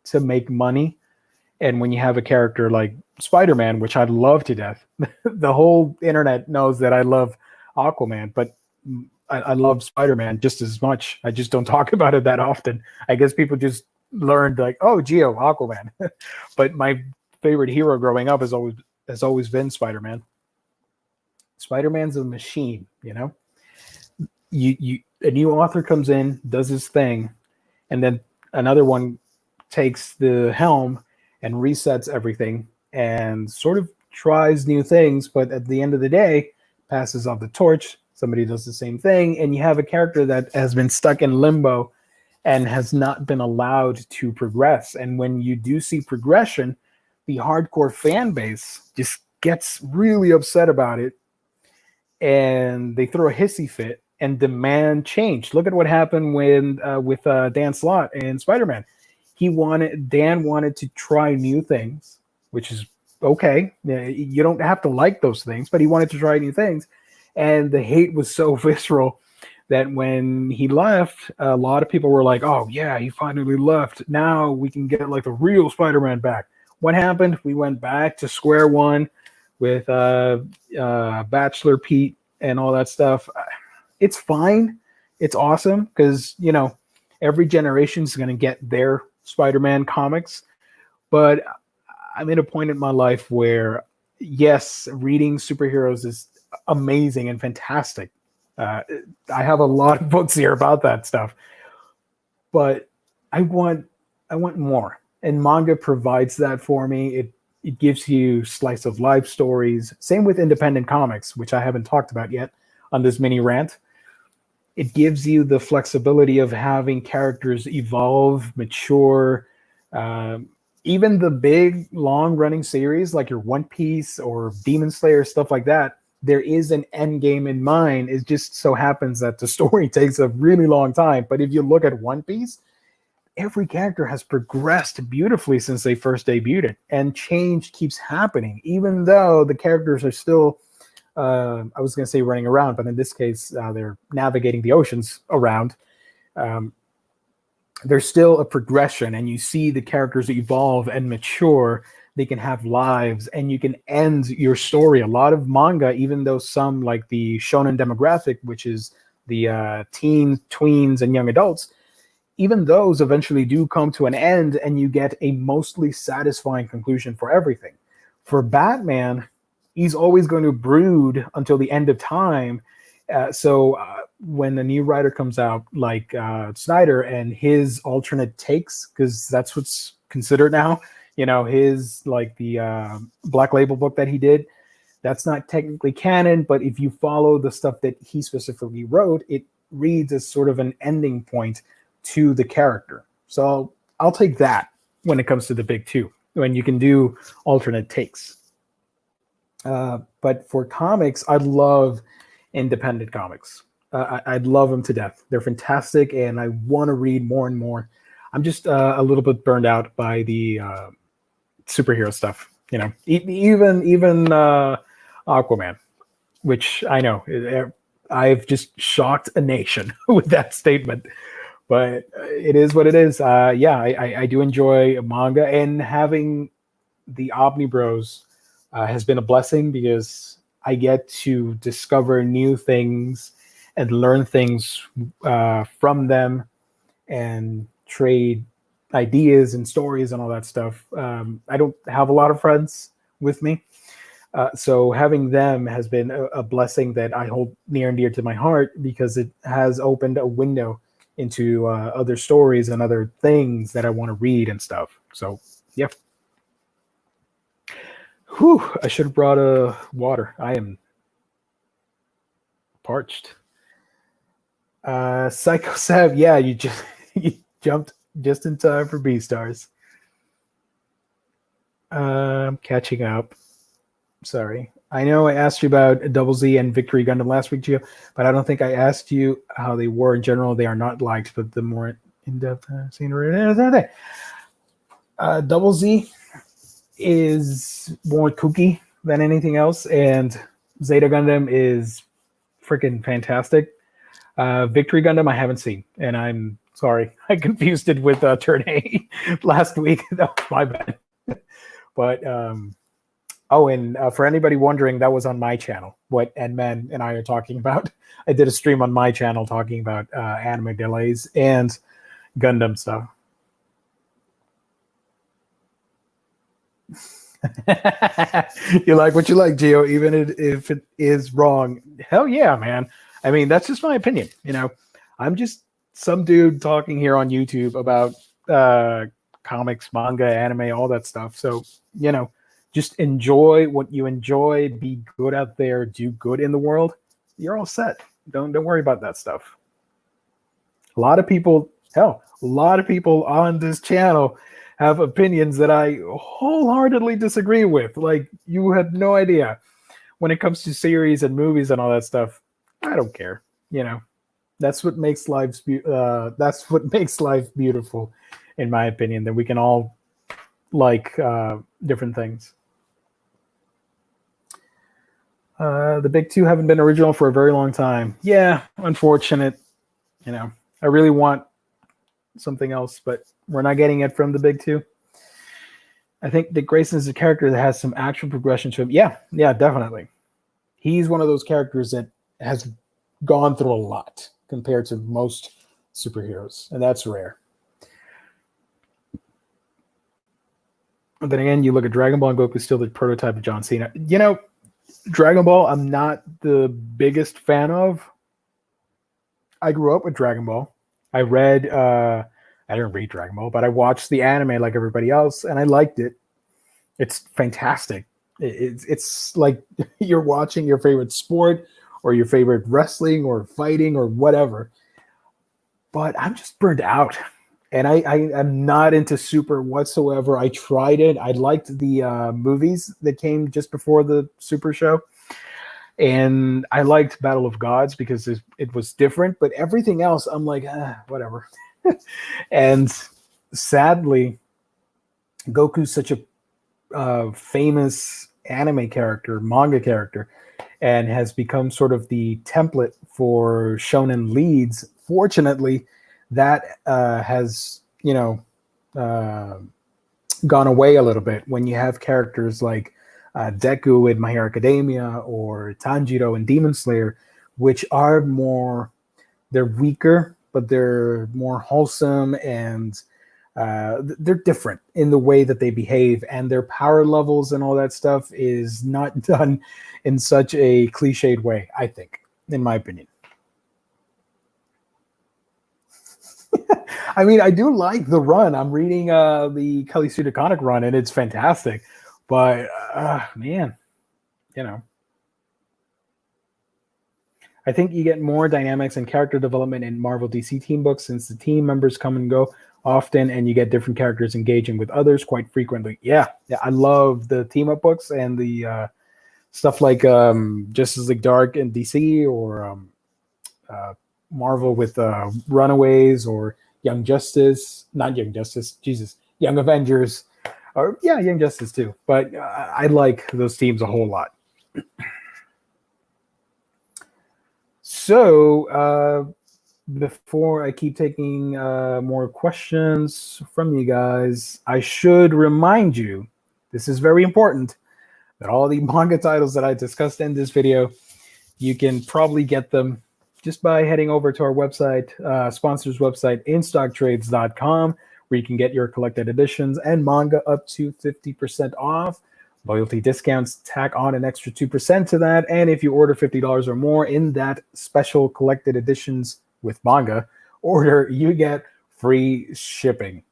to make money. And when you have a character like Spider-Man, which I love to death, the whole internet knows that I love Aquaman, but I love Spider-Man just as much. I just don't talk about it that often. I guess people just learned like, oh, Geo, Aquaman. But my favorite hero growing up has always been Spider-Man. Spider-Man's a machine, you know. You a new author comes in, does his thing, and then another one takes the helm and resets everything and sort of tries new things, but at the end of the day, passes off the torch. Somebody does the same thing, and you have a character that has been stuck in limbo and has not been allowed to progress. And when you do see progression, the hardcore fan base just gets really upset about it, and they throw a hissy fit and demand change. Look at what happened with Dan Slott and Spider-Man. Dan wanted to try new things, which is okay. You don't have to like those things, but he wanted to try new things. And the hate was so visceral that when he left, a lot of people were like, oh yeah, he finally left. Now we can get like the real Spider-Man back. What happened? We went back to square one with Bachelor Pete and all that stuff. It's fine. It's awesome because, you know, every generation is going to get their Spider-Man comics. But I'm at a point in my life where, yes, reading superheroes is amazing and fantastic. I have a lot of books here about that stuff. But I want more. And manga provides that for me. It gives you slice of life stories. Same with independent comics, which I haven't talked about yet on this mini rant. It gives you the flexibility of having characters evolve, mature. Even the big, long-running series like your One Piece or Demon Slayer, stuff like that, there is an end game in mind. It just so happens that the story takes a really long time. But if you look at One Piece, every character has progressed beautifully since they first debuted, and change keeps happening, even though the characters are still, I was going to say running around, but in this case, they're navigating the oceans around. There's still a progression, and you see the characters evolve and mature. They can have lives, and you can end your story. A lot of manga, even though some, like the shonen demographic, which is the teens, tweens, and young adults, even those eventually do come to an end, and you get a mostly satisfying conclusion for everything. For Batman, he's always going to brood until the end of time. So when a new writer comes out, like Snyder and his alternate takes, because that's what's considered now, you know, his, like the Black Label book that he did, that's not technically canon, but if you follow the stuff that he specifically wrote, it reads as sort of an ending point to the character. So I'll take that when it comes to the big two, when you can do alternate takes. But for comics, I love independent comics. I'd love them to death. They're fantastic, and I want to read more and more. I'm just a little bit burned out by the superhero stuff. You know, even Aquaman, which I know I've just shocked a nation with that statement. But it is what it is. Yeah, I do enjoy manga, and having the Omnibros has been a blessing because I get to discover new things and learn things from them and trade ideas and stories and all that stuff. I don't have a lot of friends with me. So having them has been a blessing that I hold near and dear to my heart, because it has opened a window into other stories and other things that I want to read and stuff. So, yeah. Whew, I should have brought water. I am parched. Psycho Sav, yeah, you jumped just in time for B-Stars. Catching up. Sorry. I know I asked you about Double Z and Victory Gundam last week, Gio, but I don't think I asked you how they were in general. They are not liked, but the more in-depth scenery. Double Z is more kooky than anything else, and Zeta Gundam is freaking fantastic. Victory Gundam I haven't seen, and I'm sorry, I confused it with Turn A last week. That was my bad. But and for anybody wondering, that was on my channel. What Edman and I are talking about. I did a stream on my channel talking about anime delays and Gundam stuff. You like what you like, Gio, even if it is wrong. Hell yeah, man. I mean, that's just my opinion. You know, I'm just some dude talking here on YouTube about comics, manga, anime, all that stuff. So, you know, just enjoy what you enjoy, be good out there, do good in the world. You're all set. Don't worry about that stuff. A lot of people on this channel have opinions that I wholeheartedly disagree with. Like, you had no idea. When it comes to series and movies and all that stuff, I don't care. You know, that's what makes life beautiful, in my opinion. That we can all like different things. The big two haven't been original for a very long time. Yeah, unfortunate. You know, I really want something else, but we're not getting it from the big two. I think Dick Grayson is a character that has some actual progression to him. Yeah, definitely. He's one of those characters that has gone through a lot compared to most superheroes, and that's rare. But then again, you look at Dragon Ball and Goku's still the prototype of John Cena. You know, Dragon Ball, I'm not the biggest fan of. I grew up with Dragon Ball. I didn't read Dragon Ball, but I watched the anime like everybody else, and I liked it. It's fantastic. It's like you're watching your favorite sport or your favorite wrestling or fighting or whatever. But I'm just burned out. And I'm not into Super whatsoever. I tried it. I liked the movies that came just before the Super show. And I liked Battle of Gods because it was different. But everything else, I'm like, whatever. And sadly, Goku's such a famous anime character, manga character, and has become sort of the template for shonen leads. Fortunately, that has, gone away a little bit when you have characters like Deku in My Hero Academia or Tanjiro in Demon Slayer, which are they're weaker, but they're more wholesome, and they're different in the way that they behave, and their power levels and all that stuff is not done in such a cliched way, I think, in my opinion. I mean, I do like the run. I'm reading the Kelly Sue DeConnick run, and it's fantastic. But, man, I think you get more dynamics and character development in Marvel DC team books since the team members come and go often, and you get different characters engaging with others quite frequently. Yeah, I love the team-up books and the stuff like Justice League Dark in DC, or Marvel with Runaways, or Young Avengers, or Young Justice too. But I like those teams a whole lot. So before I keep taking more questions from you guys, I should remind you, this is very important, that all the manga titles that I discussed in this video, you can probably get them just by heading over to our website, sponsors website, instocktrades.com, where you can get your collected editions and manga up to 50% off. Loyalty discounts tack on an extra 2% to that. And if you order $50 or more in that special collected editions with manga order, you get free shipping.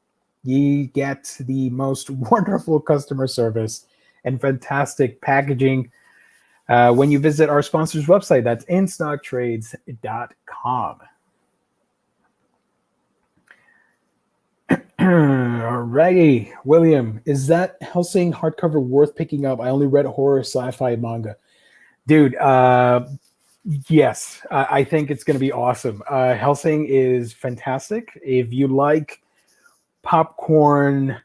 You get the most wonderful customer service and fantastic packaging when you visit our sponsor's website. That's instocktrades.com. Alrighty, William, is that Hellsing hardcover worth picking up? I only read horror sci-fi manga. Dude, yes, I think it's going to be awesome. Hellsing is fantastic. If you like popcorn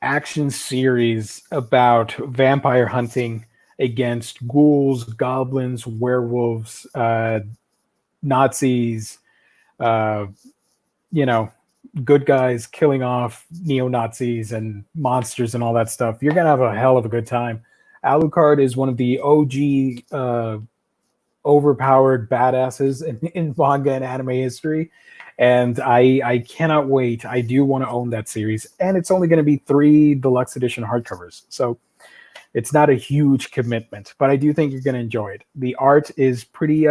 action series about vampire hunting against ghouls, goblins, werewolves, Nazis, you know, good guys killing off neo-Nazis and monsters and all that stuff. You're gonna have a hell of a good time. Alucard is one of the OG overpowered badasses in manga and anime history, and I cannot wait. I do want to own that series, and it's only going to be 3 deluxe edition hardcovers, so it's not a huge commitment, but I do think you're going to enjoy it. The art is pretty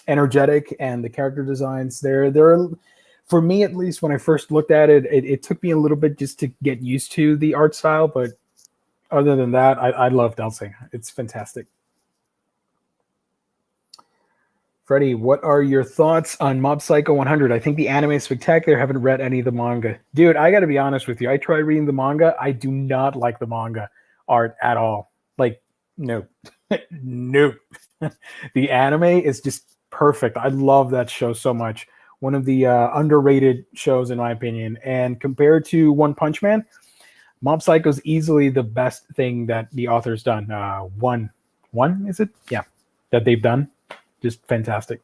energetic, and the character designs, they're for me at least, when I first looked at it, it took me a little bit just to get used to the art style, but other than that, I love Delsing. It's fantastic. Freddie, what are your thoughts on Mob Psycho 100? I think the anime is spectacular. I haven't read any of the manga. Dude, I got to be honest with you. I tried reading the manga. I do not like the manga art at all. Like, no. No. The anime is just perfect. I love that show so much. One of the underrated shows, in my opinion. And compared to One Punch Man, Mob Psycho is easily the best thing that the author's done. One, is it? Yeah, that they've done. Just fantastic.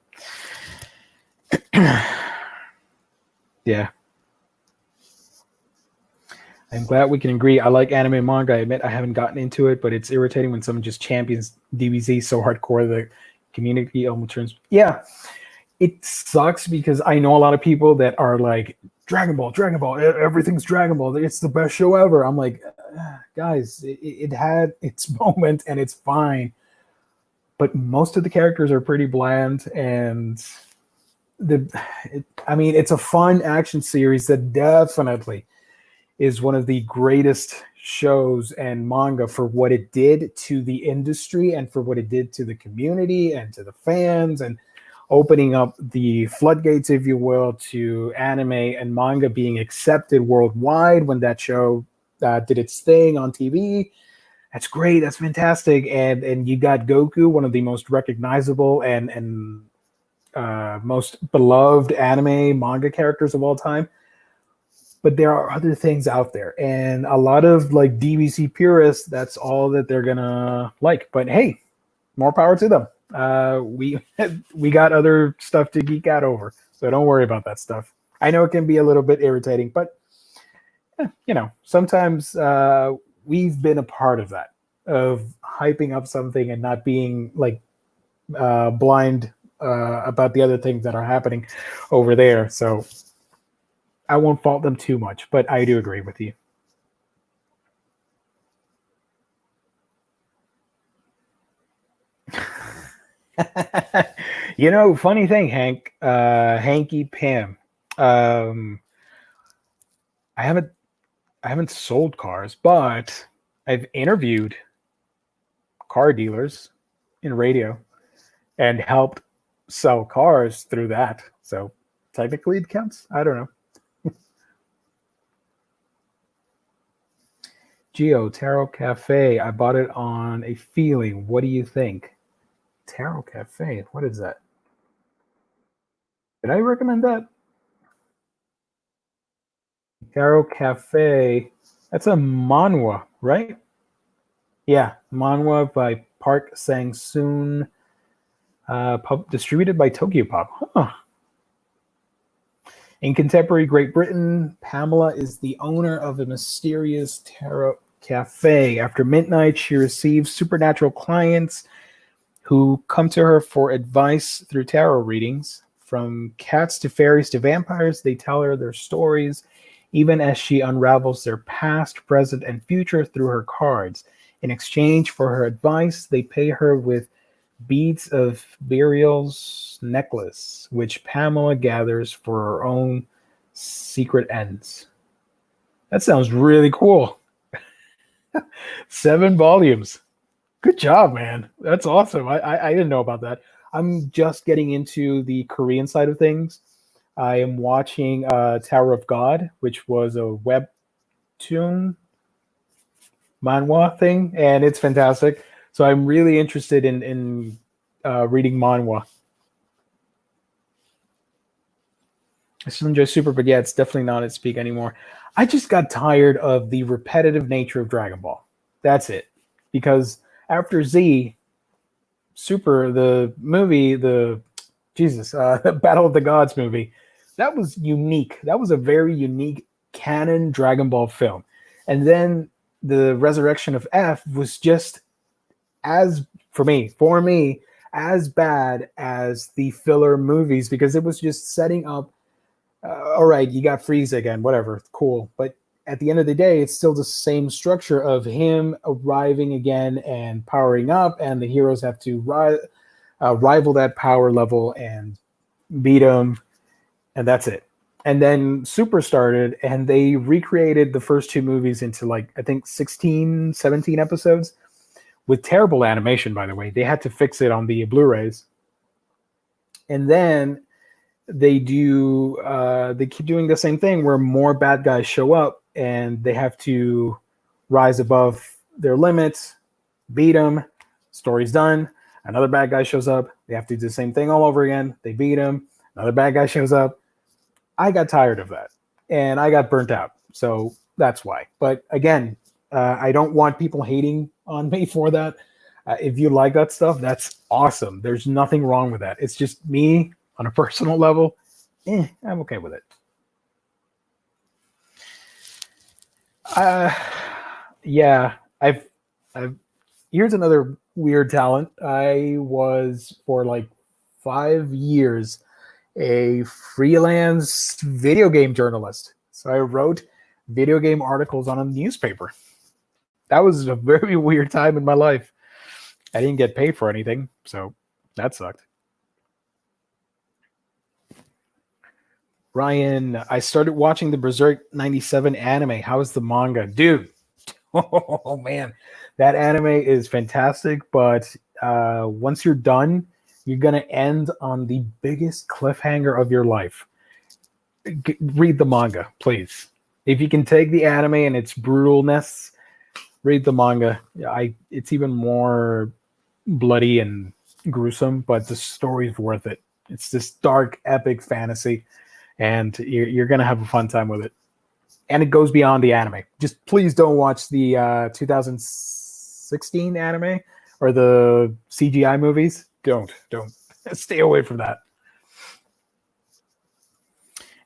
Yeah. I'm glad we can agree. I like anime and manga. I admit I haven't gotten into it, but it's irritating when someone just champions DBZ so hardcore the community almost turns. Yeah. It sucks because I know a lot of people that are like, Dragon Ball, everything's Dragon Ball. It's the best show ever. I'm like, guys, it had its moment and it's fine. But most of the characters are pretty bland, and it's a fun action series that definitely is one of the greatest shows and manga for what it did to the industry and for what it did to the community and to the fans, and opening up the floodgates, if you will, to anime and manga being accepted worldwide when that show did its thing on TV. That's great. That's fantastic. And you got Goku, one of the most recognizable and most beloved anime manga characters of all time. But there are other things out there, and a lot of like DBC purists, that's all that they're gonna like. But hey, more power to them. We got other stuff to geek out over, so don't worry about that stuff. I know it can be a little bit irritating, but sometimes we've been a part of that, of hyping up something and not being like blind about the other things that are happening over there. So I won't fault them too much, but I do agree with you. Funny thing, Hank, Hanky Pam. I haven't sold cars, but I've interviewed car dealers in radio and helped sell cars through that. So technically it counts. I don't know. Geo, Tarot Cafe. I bought it on a feeling. What do you think? Tarot Cafe. What is that? Did I recommend that? Tarot Cafe. That's a manhwa, right? Yeah, manhwa by Park Sang-soon, distributed by Tokyo Pop. Huh. In contemporary Great Britain, Pamela is the owner of a mysterious tarot cafe. After midnight, she receives supernatural clients who come to her for advice through tarot readings. From cats to fairies to vampires, they tell her their stories, even as she unravels their past, present, and future through her cards. In exchange for her advice, they pay her with beads of Burial's necklace, which Pamela gathers for her own secret ends. That sounds really cool. 7 volumes. Good job, man. That's awesome. I didn't know about that. I'm just getting into the Korean side of things. I am watching Tower of God, which was a webtoon manhwa thing, and it's fantastic. So I'm really interested in reading manhwa. I still enjoy Super, but yeah, it's definitely not at speak anymore. I just got tired of the repetitive nature of Dragon Ball. That's it. Because after Z, Super, the movie, Battle of the Gods movie, that was unique. That was a very unique canon Dragon Ball film. And then the Resurrection of F was just for me, as bad as the filler movies, because it was just setting up, all right, you got Frieza again, whatever, cool. But at the end of the day, it's still the same structure of him arriving again and powering up, and the heroes have to rival that power level and beat him, and that's it. And then Super started, and they recreated the first two movies into, like, I think 16, 17 episodes with terrible animation, by the way. They had to fix it on the Blu-rays. And then they keep doing the same thing where more bad guys show up and they have to rise above their limits, beat them, story's done. Another bad guy shows up, they have to do the same thing all over again. They beat him, another bad guy shows up. I got tired of that and I got burnt out. So that's why. But again, I don't want people hating on me for that. If you like that stuff, that's awesome. There's nothing wrong with that. It's just me on a personal level. I'm okay with it. Yeah, I've here's another weird talent. I was for like 5 years a freelance video game journalist. So I wrote video game articles on a newspaper. That was a very weird time in my life. I didn't get paid for anything, so that sucked. Ryan, I started watching the Berserk 97 anime. How is the manga? Dude, oh man, that anime is fantastic, but once you're done, you're going to end on the biggest cliffhanger of your life. Read the manga, please. If you can take the anime and its brutalness, read the manga. It's even more bloody and gruesome, but the story's worth it. It's this dark, epic fantasy, and you're going to have a fun time with it. And it goes beyond the anime. Just please don't watch the 2016 anime or the CGI movies. Don't. Stay away from that.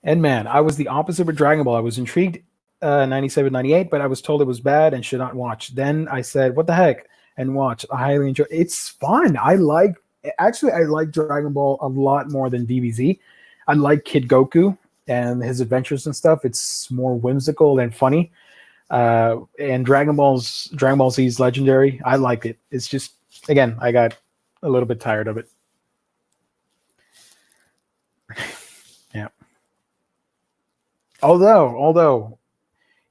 And man, I was the opposite with Dragon Ball. I was intrigued 97, 98, but I was told it was bad and should not watch. Then I said, what the heck? And watch. I highly enjoy it. It's fun. I like Dragon Ball a lot more than DBZ. I like Kid Goku and his adventures and stuff. It's more whimsical and funny. And Dragon Ball Z's legendary. I like it. It's just, again, I got a little bit tired of it. Yeah. Although,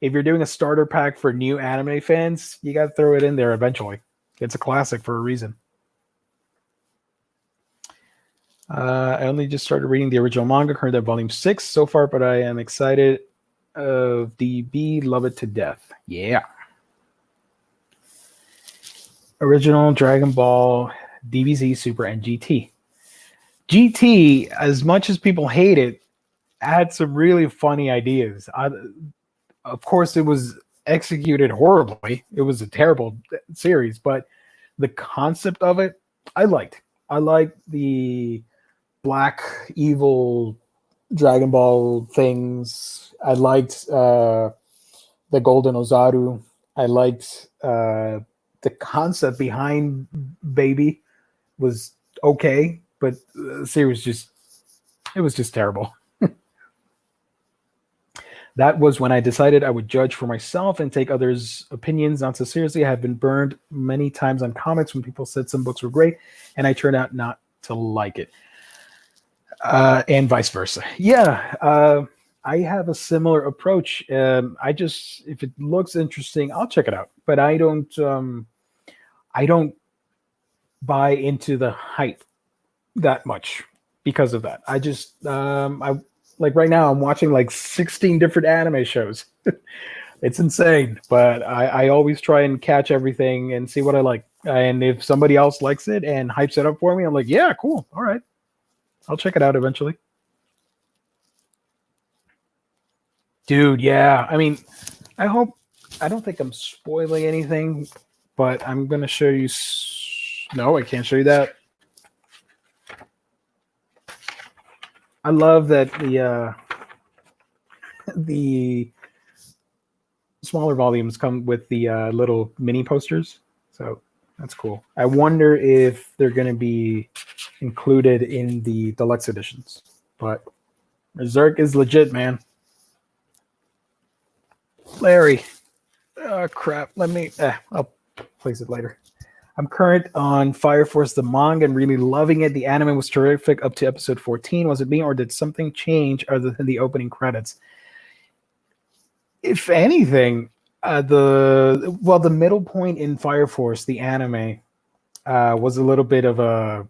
if you're doing a starter pack for new anime fans, you got to throw it in there eventually. It's a classic for a reason. I only just started reading the original manga, currently at volume 6 so far, but I am excited of DB, love it to death. Yeah. Original Dragon Ball, DBZ, Super, and GT. GT, as much as people hate it, had some really funny ideas. Of course, it was executed horribly. It was a terrible series, but the concept of it, I liked. I liked the black evil Dragon Ball things. I liked the Golden Ozaru. I liked the concept behind Baby was okay, but the series it was just terrible. That was when I decided I would judge for myself and take others' opinions not so seriously. I have been burned many times on comics when people said some books were great, and I turned out not to like it. And vice versa. Yeah, I have a similar approach. If it looks interesting, I'll check it out. But I don't buy into the hype that much because of that. Like right now, I'm watching like 16 different anime shows. It's insane, but I always try and catch everything and see what I like. And if somebody else likes it and hypes it up for me, I'm like, yeah, cool. All right. I'll check it out eventually. Dude, yeah. I mean, I don't think I'm spoiling anything, but I'm going to show you. No, I can't show you that. I love that the smaller volumes come with the little mini posters. So that's cool. I wonder if they're going to be included in the deluxe editions. But Berserk is legit, man. Larry. Oh, crap. Let me... I'll place it later. I'm current on Fire Force the manga and really loving it. The anime was terrific up to episode 14. Was it me or did something change other than the opening credits? If anything, the middle point in Fire Force, the anime, was a little bit of a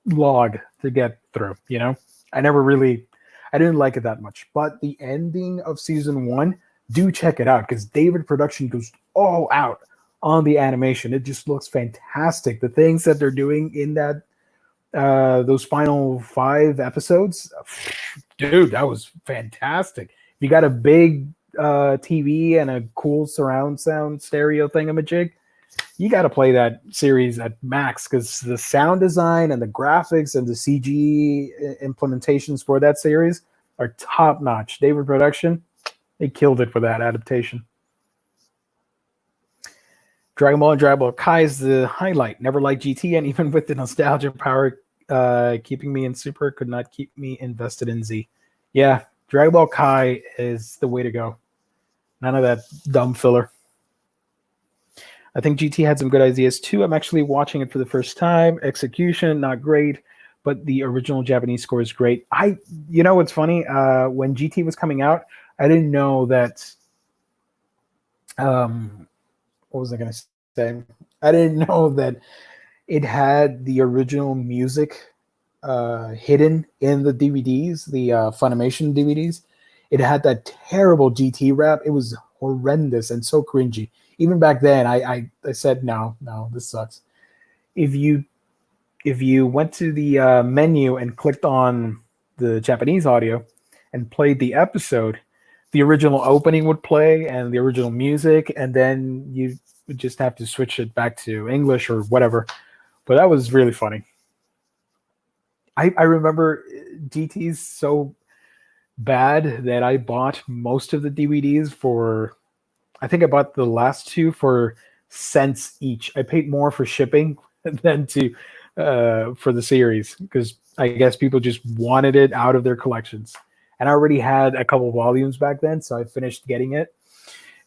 log to get through, you know? I didn't like it that much. But the ending of season 1, do check it out because David Production goes all out on the animation. It just looks fantastic. The things that they're doing in that those final 5 episodes, dude, that was fantastic. If you got a big TV and a cool surround sound stereo thingamajig, you got to play that series at max because the sound design and the graphics and the CG implementations for that series are top notch. David Production, they killed it for that adaptation. Dragon Ball and Dragon Ball Kai is the highlight. Never liked GT, and even with the nostalgia power keeping me in Super, could not keep me invested in Z. Yeah, Dragon Ball Kai is the way to go. None of that dumb filler. I think GT had some good ideas too. I'm actually watching it for the first time. Execution, not great, but the original Japanese score is great. You know what's funny? When GT was coming out, I didn't know that. What was I going to say? I didn't know that it had the original music hidden in the DVDs, the Funimation DVDs. It had that terrible GT rap. It was horrendous and so cringy. Even back then, I said, no, this sucks. If you went to the menu and clicked on the Japanese audio and played the episode, the original opening would play and the original music, and then you would just have to switch it back to English or whatever. But that was really funny. I remember GT's so bad that I bought most of the DVDs for, I think I bought the last 2 for cents each. I paid more for shipping than for the series because I guess people just wanted it out of their collections. And I already had a couple volumes back then, so I finished getting it.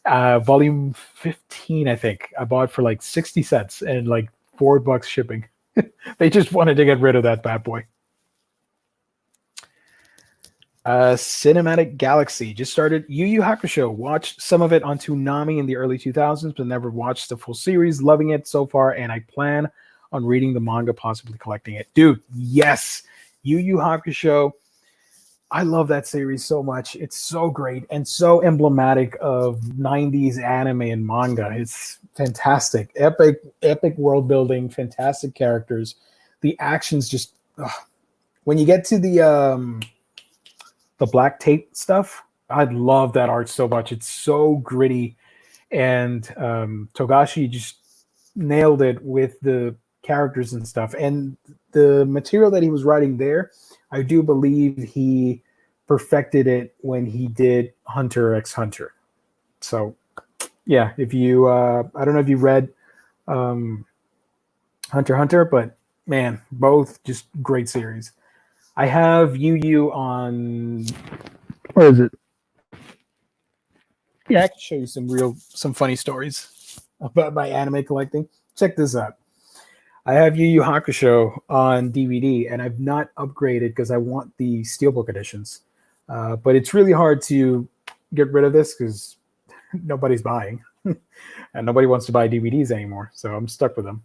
Volume 15, I think, I bought for like 60 cents and like $4 shipping. They just wanted to get rid of that bad boy. Cinematic Galaxy just started Yu Yu Hakusho. Watched some of it on Toonami in the early 2000s, but never watched the full series. Loving it so far, and I plan on reading the manga, possibly collecting it. Dude, yes! Yu Yu Hakusho. I love that series so much. It's so great and so emblematic of 90s anime and manga. It's fantastic. Epic world building, fantastic characters. The action's just... When you get to the black tape stuff, I love that art so much. It's so gritty. And Togashi just nailed it with the characters and stuff. And the material that he was writing there, I do believe he perfected it when he did Hunter x Hunter. So, yeah, if you, I don't know if you read Hunter x Hunter, but man, both just great series. I have Yu Yu on, where is it? Yeah, I can show you some funny stories about my anime collecting. Check this out. I have Yu Yu Hakusho on DVD, and I've not upgraded because I want the Steelbook editions. But it's really hard to get rid of this because nobody's buying. And nobody wants to buy DVDs anymore, so I'm stuck with them.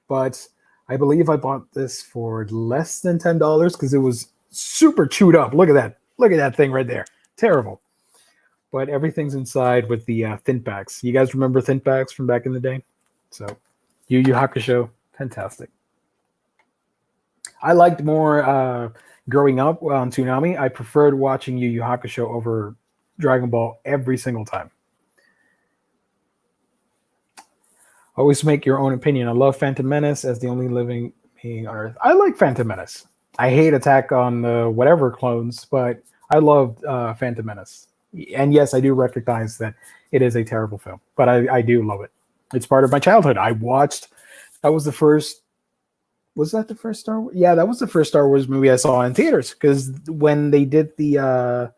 But I believe I bought this for less than $10 because it was super chewed up. Look at that. Look at that thing right there. Terrible. But everything's inside with the thin packs. You guys remember thin packs from back in the day? So Yu Yu Hakusho, fantastic. I liked more growing up on Toonami. I preferred watching Yu Yu Hakusho over Dragon Ball every single time. Always make your own opinion. I love Phantom Menace as the only living being on Earth. I like Phantom Menace. I hate Attack on the whatever clones, but I loved Phantom Menace. And yes, I do recognize that it is a terrible film, but I do love it. It's part of my childhood. I watched. That was the first. Was that the first Star Wars? Yeah, that was the first Star Wars movie I saw in theaters. Because when they did the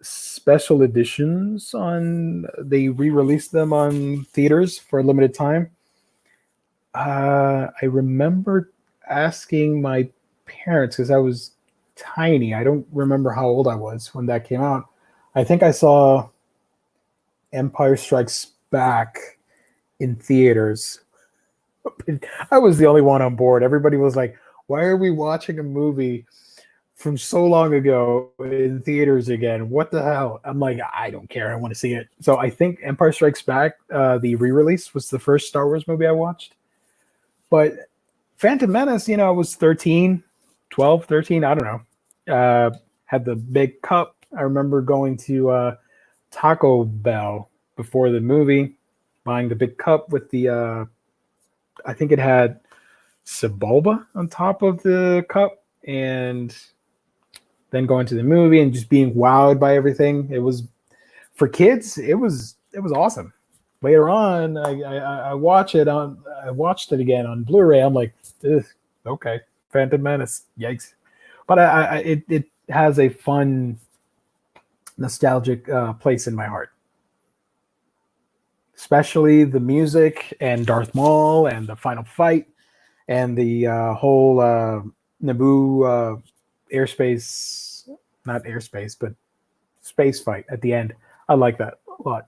special editions they re-released them on theaters for a limited time. I remember asking my parents because I was tiny. I don't remember how old I was when that came out. I think I saw Empire Strikes Back in theaters. I was the only one on board. Everybody was like, why are we watching a movie from so long ago in theaters again? What the hell? I'm like, I don't care. I want to see it. So I think Empire Strikes Back, the re-release, was the first Star Wars movie I watched. But Phantom Menace, I was 13, 12, 13, I don't know. Had the big cup. I remember going to Taco Bell before the movie, buying the big cup with the, I think it had Sebulba on top of the cup, and then going to the movie and just being wowed by everything. It was, for kids, it was awesome. Later on, I watched it again on Blu-ray. I'm like, okay, Phantom Menace, yikes! But it has a fun, nostalgic place in my heart, especially the music and Darth Maul and the final fight and the whole Naboo not airspace, but space fight at the end. I like that a lot.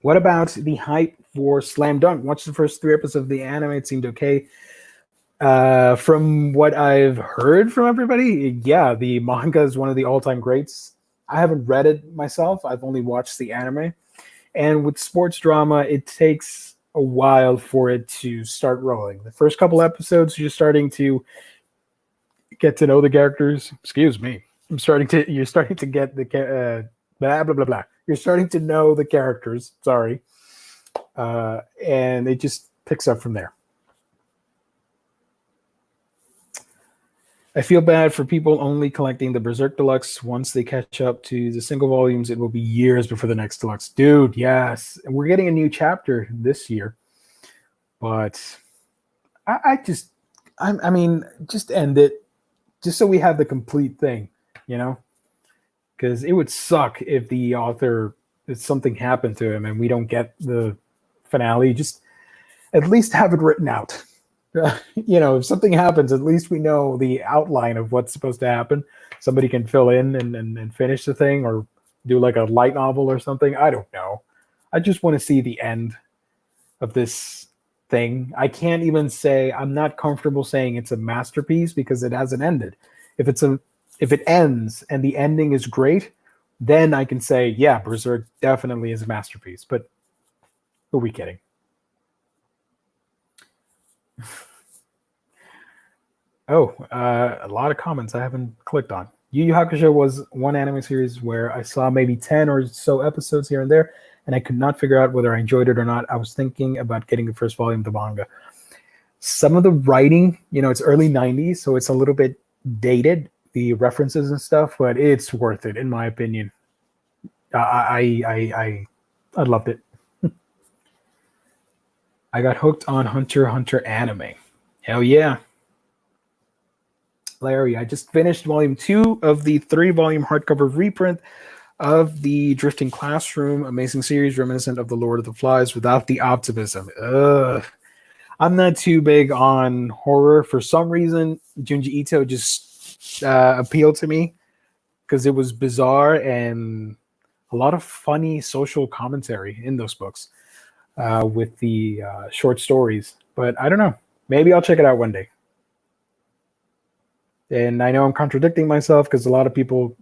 What about the hype for Slam Dunk? Watched the first 3 episodes of the anime. It seemed okay. From what I've heard from everybody, yeah, the manga is one of the all-time greats. I haven't read it myself. I've only watched the anime. And with sports drama, it takes a while for it to start rolling. The first couple episodes, you're starting to get to know the characters. Excuse me. You're starting to get the blah blah blah blah. You're starting to know the characters. Sorry, and it just picks up from there. I feel bad for people only collecting the Berserk Deluxe. Once they catch up to the single volumes, it will be years before the next deluxe. Dude, yes. And we're getting a new chapter this year. But just end it. Just so we have the complete thing, Because it would suck if the author, if something happened to him and we don't get the finale. Just at least have it written out. If something happens, at least we know the outline of what's supposed to happen. Somebody can fill in and finish the thing, or do like a light novel or something. I don't know. I just want to see the end of this thing. I can't even say, I'm not comfortable saying it's a masterpiece because it hasn't ended. If it ends and the ending is great, then I can say, yeah, Berserk definitely is a masterpiece. But who are we kidding? A lot of comments I haven't clicked on. Yu Yu Hakusho was one anime series where I saw maybe 10 or so episodes here and there, and I could not figure out whether I enjoyed it or not. I was thinking about getting the first volume of the manga. Some of the writing, it's early 90s, so it's a little bit dated, the references and stuff, but it's worth it, in my opinion. I loved it. I got hooked on Hunter x Hunter anime. Hell yeah. Larry, I just finished volume 2 of the 3-volume hardcover reprint of the Drifting Classroom. Amazing series, reminiscent of the Lord of the Flies without the optimism. I'm not too big on horror. For some reason, Junji Ito just appealed to me because it was bizarre and a lot of funny social commentary in those books with the short stories. But I don't know. Maybe I'll check it out one day. And I know I'm contradicting myself because a lot of people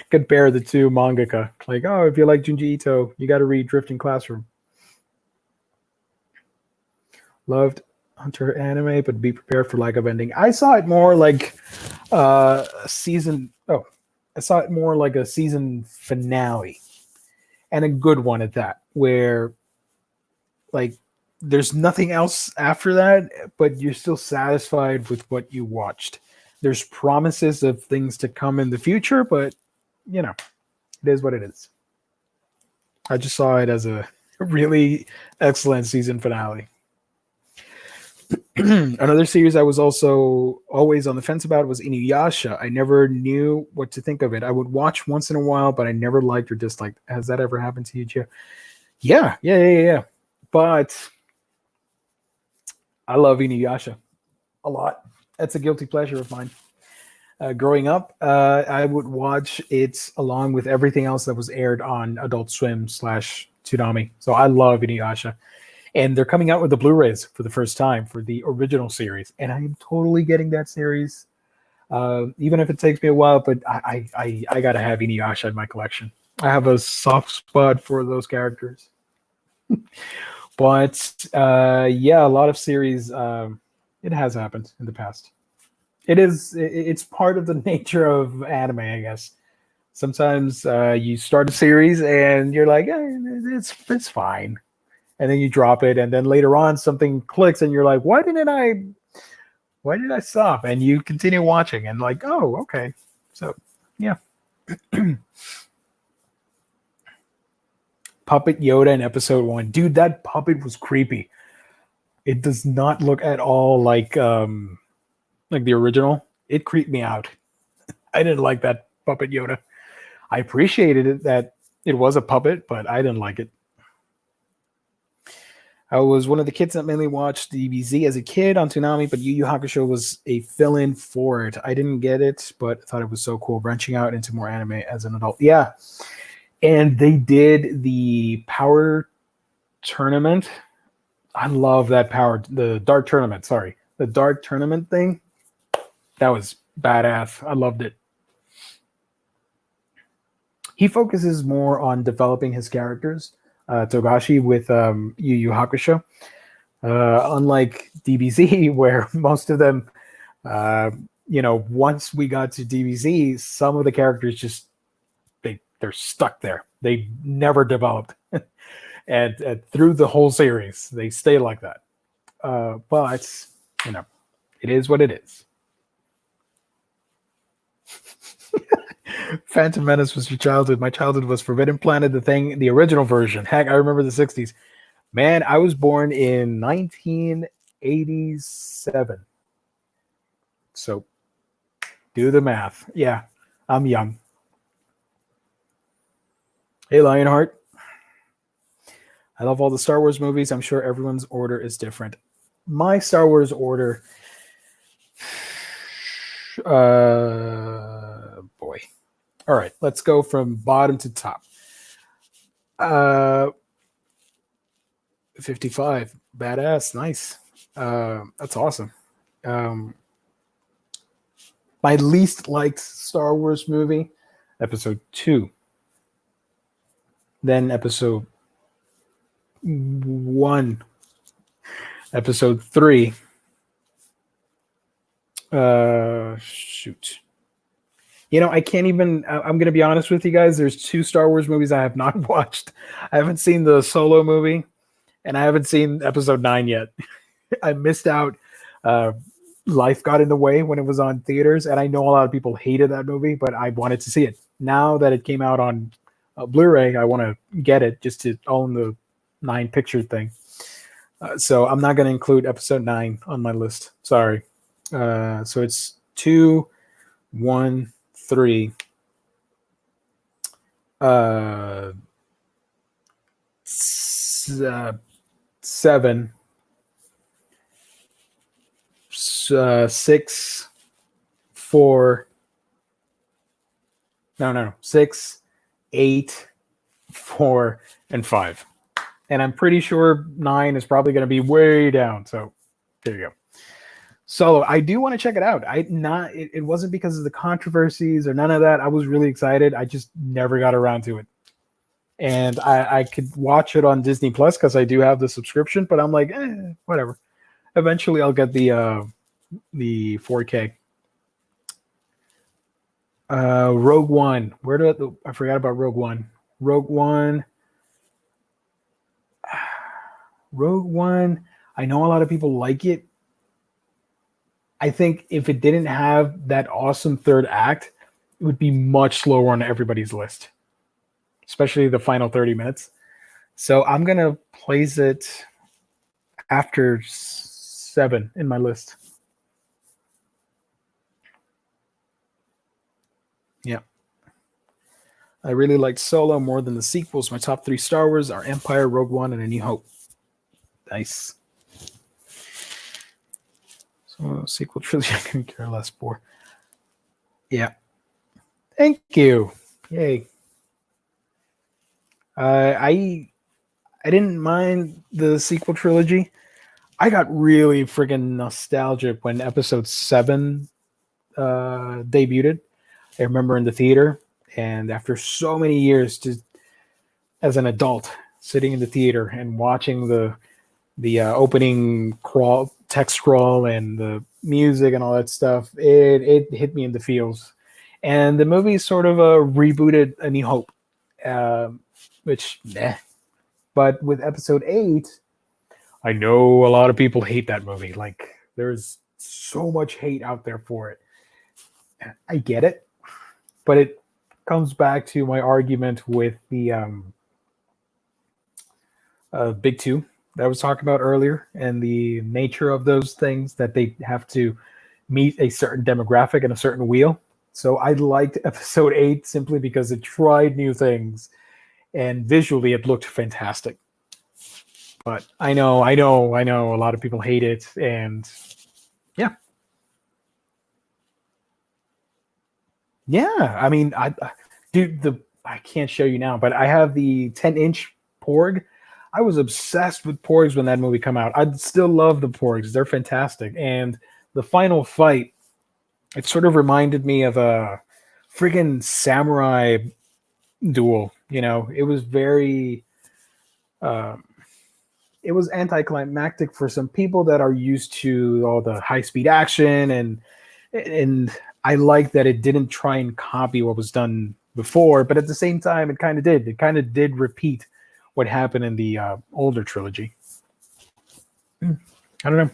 compare the two mangaka. Like, oh, if you like Junji Ito, you got to read Drifting Classroom. Loved Hunter anime, but be prepared for lack of ending. I saw it more like a season finale. and a good one at that, where like there's nothing else after that, but you're still satisfied with what you watched. There's promises of things to come in the future, but you know, it is what it is. I just saw it as a really excellent season finale. Another series I was also always on the fence about was Inuyasha. I never knew what to think of it. I would watch once in a while, but I never liked or disliked. Has that ever happened to you, Joe? Yeah. But I love Inuyasha a lot. That's a guilty pleasure of mine. Growing up, I would watch it along with everything else that was aired on Adult Swim / Toonami. So I love Inuyasha. And they're coming out with the Blu-rays for the first time for the original series. And I am totally getting that series, even if it takes me a while. But I got to have Inuyasha in my collection. I have a soft spot for those characters. But yeah, a lot of series, it has happened in the past. It's part of the nature of anime, I guess. Sometimes you start a series and you're like, it's fine, and then you drop it, and then later on something clicks and you're like, why did I stop? And you continue watching and like, oh, okay. So yeah. Puppet Yoda in episode 1. Dude, that puppet was creepy. It does not look at all like the original. It creeped me out. I didn't like that Puppet Yoda. I appreciated it that it was a puppet, but I didn't like it. I was one of the kids that mainly watched DBZ as a kid on Toonami, but Yu Yu Hakusho was a fill-in for it. I didn't get it, but I thought it was so cool branching out into more anime as an adult. Yeah. And they did the Power Tournament. I love that the Dark Tournament, sorry. The Dark Tournament thing. That was badass. I loved it. He focuses more on developing his characters, Togashi, with Yu Yu Hakusho. Unlike DBZ, where most of them, once we got to DBZ, some of the characters just, they're stuck there. They never developed. and through the whole series, they stay like that. But, it is what it is. Phantom Menace was your childhood. My childhood was Forbidden Planet, the thing, the original version. Heck, I remember the 60s. Man, I was born in 1987. So, do the math. Yeah, I'm young. Hey, Lionheart. I love all the Star Wars movies. I'm sure everyone's order is different. My Star Wars order... boy. All right, let's go from bottom to top. 55. Badass. Nice. That's awesome. My least liked Star Wars movie, episode 2. Then episode 1. Episode 3. Shoot. I can't even, I'm going to be honest with you guys. There's 2 Star Wars movies I have not watched. I haven't seen the Solo movie, and I haven't seen episode 9 yet. I missed out. Life got in the way when it was on theaters, and I know a lot of people hated that movie, but I wanted to see it. Now that it came out on Blu-ray, I want to get it just to own the 9 picture thing. So I'm not going to include episode 9 on my list. Sorry. So it's 2, 1, 3, 7, 6, 4. No. 6, 8, 4, and 5. And I'm pretty sure 9 is probably going to be way down. So there you go. Solo, I do want to check it out. It wasn't because of the controversies or none of that. I was really excited. I just never got around to it. And I could watch it on Disney Plus because I do have the subscription, but I'm like, whatever. Eventually I'll get the 4K. Rogue One. I forgot about Rogue One. Rogue One. Rogue One, I know a lot of people like it. I think if it didn't have that awesome third act, it would be much slower on everybody's list, especially the final 30 minutes. So I'm going to place it after 7 in my list. Yeah. I really liked Solo more than the sequels. My top 3 Star Wars are Empire, Rogue One, and A New Hope. Nice. So sequel trilogy I couldn't care less for. Yeah. Thank you. Yay. I didn't mind the sequel trilogy. I got really friggin' nostalgic when Episode 7 debuted. I remember in the theater, and after so many years, as an adult, sitting in the theater and watching the opening text scroll and the music and all that stuff, it hit me in the feels. And the movie sort of rebooted A New Hope, which, But with Episode 8, I know a lot of people hate that movie. Like, there's so much hate out there for it. I get it, but it comes back to my argument with the Big Two that I was talking about earlier, and the nature of those things, that they have to meet a certain demographic and a certain wheel. So I liked Episode 8 simply because it tried new things, and visually it looked fantastic. But I know a lot of people hate it, and yeah. Yeah, I mean, I can't show you now, but I have the 10-inch Porg. I was obsessed with Porgs when that movie came out. I still love the Porgs. They're fantastic. And the final fight, it sort of reminded me of a friggin' samurai duel. You know, it was very it was anticlimactic for some people that are used to all the high-speed action, and I like that it didn't try and copy what was done before, but at the same time, it kind of did. It kind of did repeat what happened in the older trilogy. I don't know.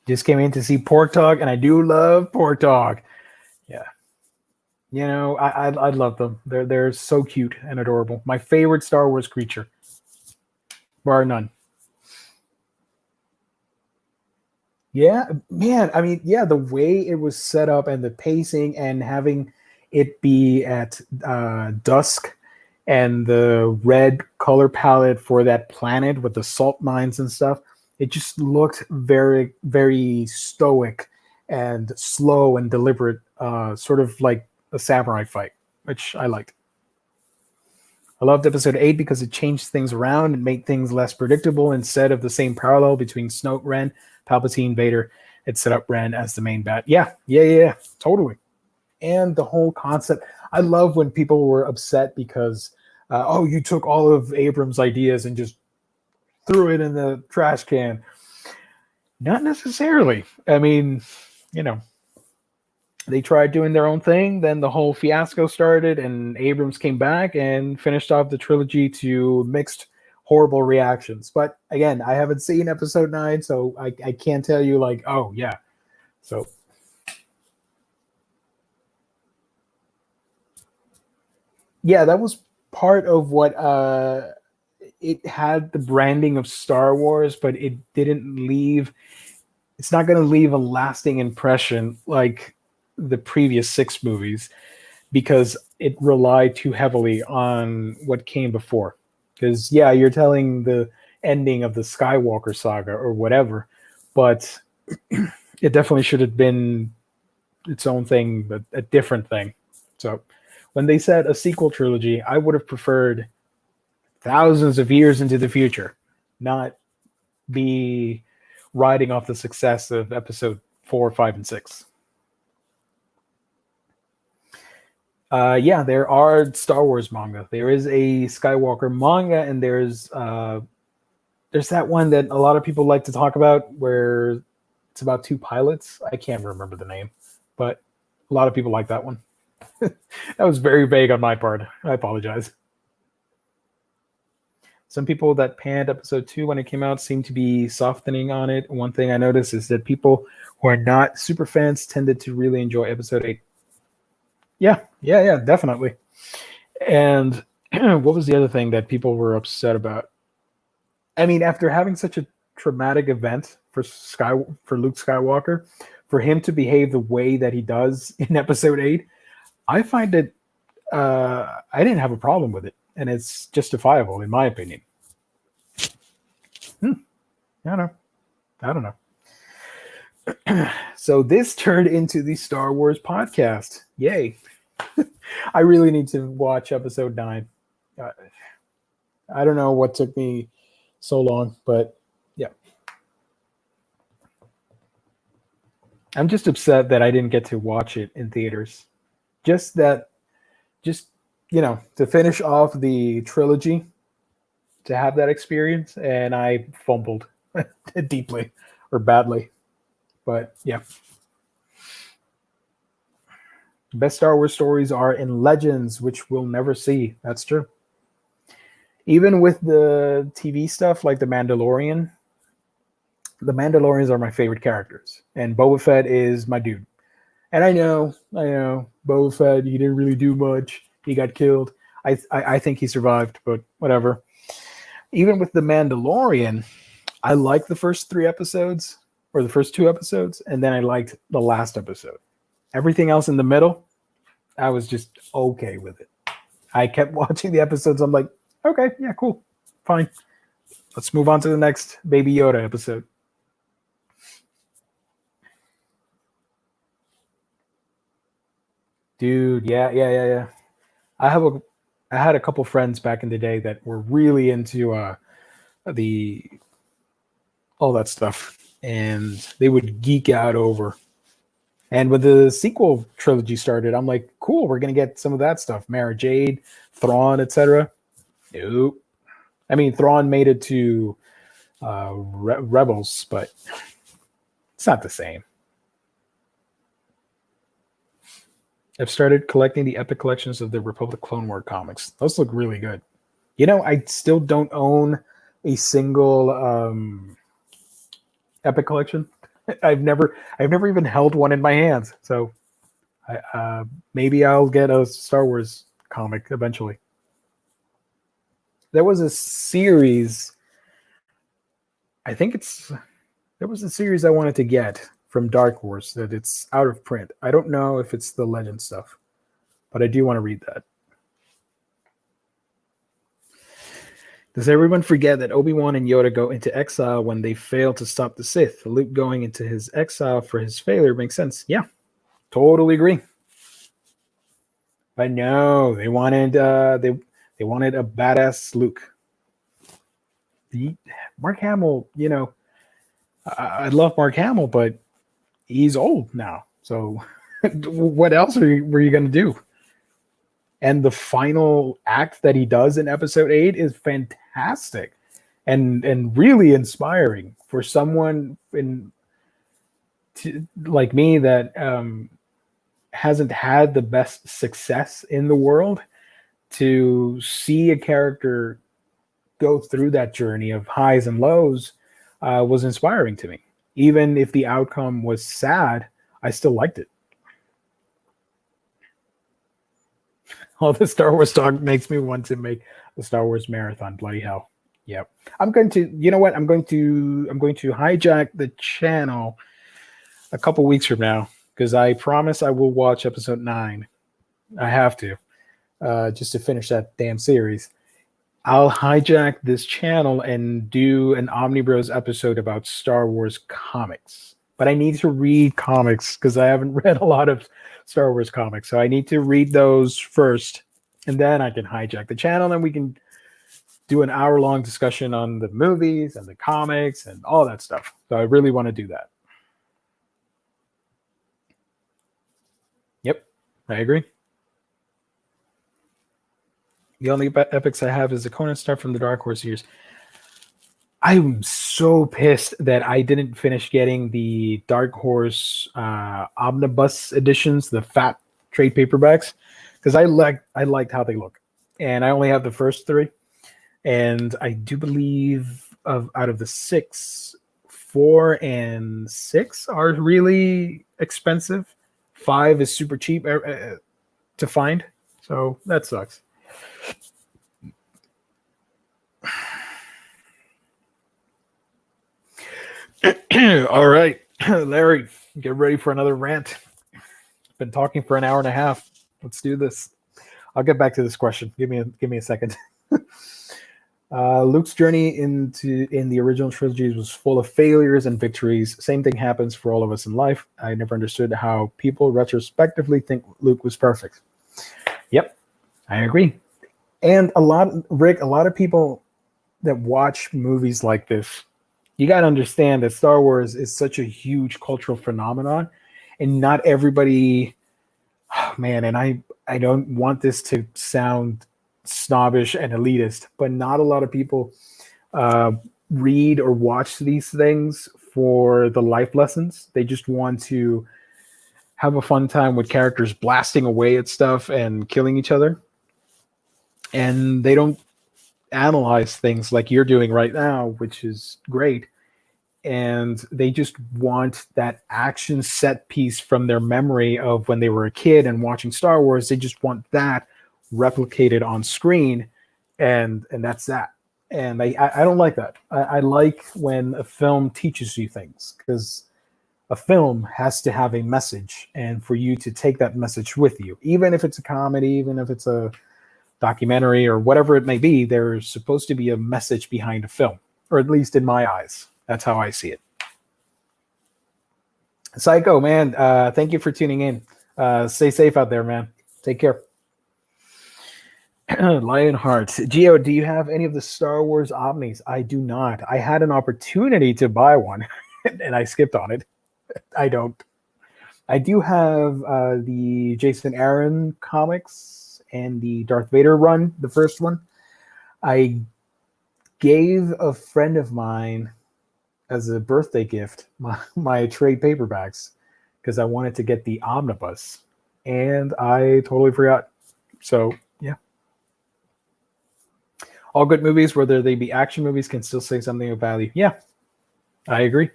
Just came in to see Pork Dog, and I do love Pork Dog. Yeah. You know, I love them. They're so cute and adorable. My favorite Star Wars creature, bar none. Yeah, man. I mean, yeah, the way it was set up and the pacing and having it be at dusk and the red color palette for that planet with the salt mines and stuff, it just looked very, very stoic and slow and deliberate, sort of like a samurai fight, which I liked. I loved Episode 8 because it changed things around and made things less predictable. Instead of the same parallel between Snoke, Ren, Palpatine, Vader, it set up Ren as the main bad. Yeah, totally. And the whole concept, I love when people were upset because, oh, you took all of Abrams' ideas and just threw it in the trash can. Not necessarily. I mean, you know, they tried doing their own thing, then the whole fiasco started, and Abrams came back and finished off the trilogy to mixed, horrible reactions. But again, I haven't seen Episode 9, so I can't tell you, like, oh, yeah. So, yeah, that was part of what it had the branding of Star Wars, but it didn't leave. It's not going to leave a lasting impression like the previous 6 movies, because it relied too heavily on what came before. Because, yeah, you're telling the ending of the Skywalker saga or whatever, but it definitely should have been its own thing, but a different thing. So when they said a sequel trilogy, I would have preferred thousands of years into the future, not be riding off the success of Episode 4, 5, and 6. Yeah, there are Star Wars manga. There is a Skywalker manga, and there's that one that a lot of people like to talk about where it's about 2 pilots. I can't remember the name, but a lot of people like that one. That was very vague on my part. I apologize. Some people that panned episode 2 when it came out seem to be softening on it. One thing I noticed is that people who are not super fans tended to really enjoy episode 8. Yeah, definitely. And what was the other thing that people were upset about? I mean, after having such a traumatic event for Luke Skywalker, for him to behave the way that he does in episode 8, I find it I didn't have a problem with it, and it's justifiable in my opinion. I don't know. So this turned into the Star Wars podcast. Yay. I really need to watch episode 9. I don't know what took me so long, but yeah. I'm just upset that I didn't get to watch it in theaters. Just to finish off the trilogy, to have that experience, and I fumbled deeply or badly. But yeah. Best Star Wars stories are in Legends, which we'll never see. That's true. Even with the TV stuff like The Mandalorians are my favorite characters. And Boba Fett is my dude. And I know, Boba Fett, he didn't really do much. He got killed. I think he survived, but whatever. Even with The Mandalorian, I liked the first 3 episodes, or the first 2 episodes, and then I liked the last episode. Everything else in the middle, I was just okay with it. I kept watching the episodes. I'm like, okay, yeah, cool, fine. Let's move on to the next Baby Yoda episode. Dude, yeah. I had a couple friends back in the day that were really into all that stuff, and they would geek out over. And when the sequel trilogy started, I'm like, cool, we're gonna get some of that stuff. Mara Jade, Thrawn, etc. Nope. I mean, Thrawn made it to Rebels, but it's not the same. I've started collecting the Epic collections of the Republic Clone War comics. Those look really good. I still don't own a single Epic collection. I've never even held one in my hands. So maybe I'll get a Star Wars comic eventually. There was a series. There was a series I wanted to get from Dark Horse that it's out of print. I don't know if it's the Legend stuff, but I do want to read that. Does everyone forget that Obi-Wan and Yoda go into exile when they fail to stop the Sith? Luke going into his exile for his failure makes sense. Yeah, totally agree. But no, they wanted they wanted a badass Luke. Mark Hamill, I love Mark Hamill, but he's old now. So what else were you going to do? And the final act that he does in episode 8 is fantastic and really inspiring for someone like me that hasn't had the best success in the world. To see a character go through that journey of highs and lows was inspiring to me. Even if the outcome was sad, I still liked it. All the Star Wars talk makes me want to make the Star Wars marathon. Bloody hell. Yep. I'm going to hijack the channel a couple weeks from now, because I promise I will watch episode 9. I have to, just to finish that damn series. I'll hijack this channel and do an Omnibros episode about Star Wars comics. But I need to read comics because I haven't read a lot of Star Wars comics. So I need to read those first, and then I can hijack the channel, and we can do an hour-long discussion on the movies and the comics and all that stuff. So I really want to do that. Yep, I agree. The only epics I have is the Conan stuff from the Dark Horse years. I'm so pissed that I didn't finish getting the Dark Horse omnibus editions, the fat trade paperbacks because I liked how they look, and I only have the first 3, and I do believe out of the 6, 4 and 6 are really expensive. 5 is super cheap to find, so that sucks. All right, Larry, get ready for another rant. Been talking for an hour and a half. Let's do this. I'll get back to this question. Give me a second. Luke's journey in the original trilogies was full of failures and victories. Same thing happens for all of us in life. I never understood how people retrospectively think Luke was perfect. Yep, I agree. And Rick, a lot of people that watch movies like this, you got to understand that Star Wars is such a huge cultural phenomenon, and not everybody, man, and I don't want this to sound snobbish and elitist, but not a lot of people read or watch these things for the life lessons. They just want to have a fun time with characters blasting away at stuff and killing each other. And they don't analyze things like you're doing right now, which is great. And they just want that action set piece from their memory of when they were a kid and watching Star Wars. They just want that replicated on screen, and that's that. And I don't like that. I like when a film teaches you things, because a film has to have a message, and for you to take that message with you, even if it's a comedy, even if it's a documentary or whatever it may be, there's supposed to be a message behind a film, or at least in my eyes. That's how I see it. Psycho, man, thank you for tuning in. Stay safe out there, man. Take care. Lionheart. Geo, do you have any of the Star Wars Omnis? I do not. I had an opportunity to buy one, and I skipped on it. I don't. I do have the Jason Aaron comics and the Darth Vader run, the first one. I gave a friend of mine as a birthday gift my trade paperbacks because I wanted to get the Omnibus, and I totally forgot. So yeah, all good movies, whether they be action movies, can still say something of value. Yeah, I agree.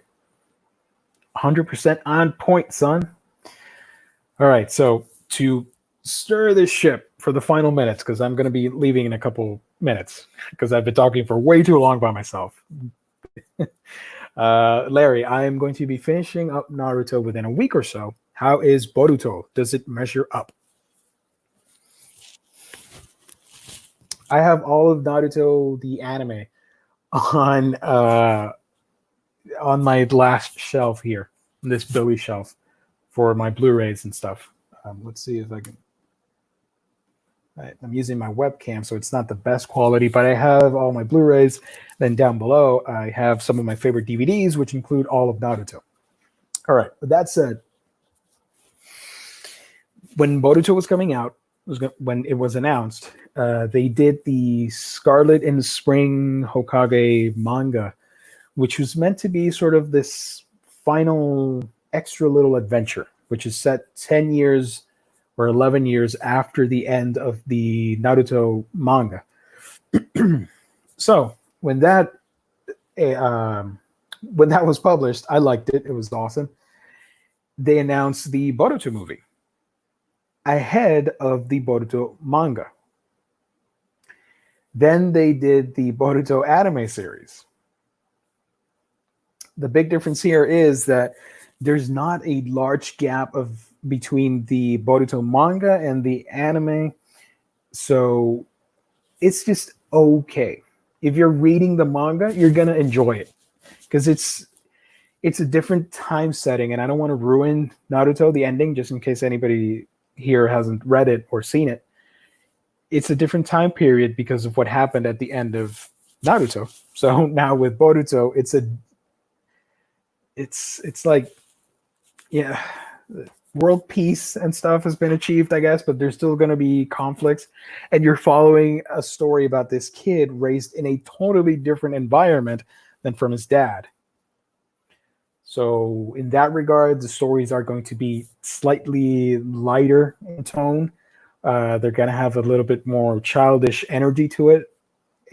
100% on point, son. All right, so to stir this ship for the final minutes, because I'm going to be leaving in a couple minutes because I've been talking for way too long by myself. Larry, I am going to be finishing up Naruto within a week or so. How is Boruto? Does it measure up? I have all of Naruto, the anime, on my last shelf here, this Billy shelf, for my Blu-rays and stuff. Let's see if I can. I'm using my webcam, so it's not the best quality, but I have all my Blu-rays. Then down below, I have some of my favorite DVDs, which include all of Naruto. All right, with that said, when Boruto was coming out, when it was announced, they did the Scarlet in the Spring Hokage manga, which was meant to be sort of this final extra little adventure, which is set 10 years or 11 years after the end of the Naruto manga. So when that was published, I liked it. It was awesome. They announced the Boruto movie ahead of the Boruto manga. Then they did the Boruto anime series. The big difference here is that there's not a large gap between the Boruto manga and the anime, so it's just okay. If you're reading the manga, you're gonna enjoy it because it's a different time setting, and I don't want to ruin Naruto, the ending, just in case anybody here hasn't read it or seen it. It's a different time period because of what happened at the end of Naruto. So now with Boruto, it's like, yeah, world peace and stuff has been achieved, I guess, but there's still going to be conflicts, and you're following a story about this kid raised in a totally different environment than from his dad. So in that regard, the stories are going to be slightly lighter in tone. They're going to have a little bit more childish energy to it.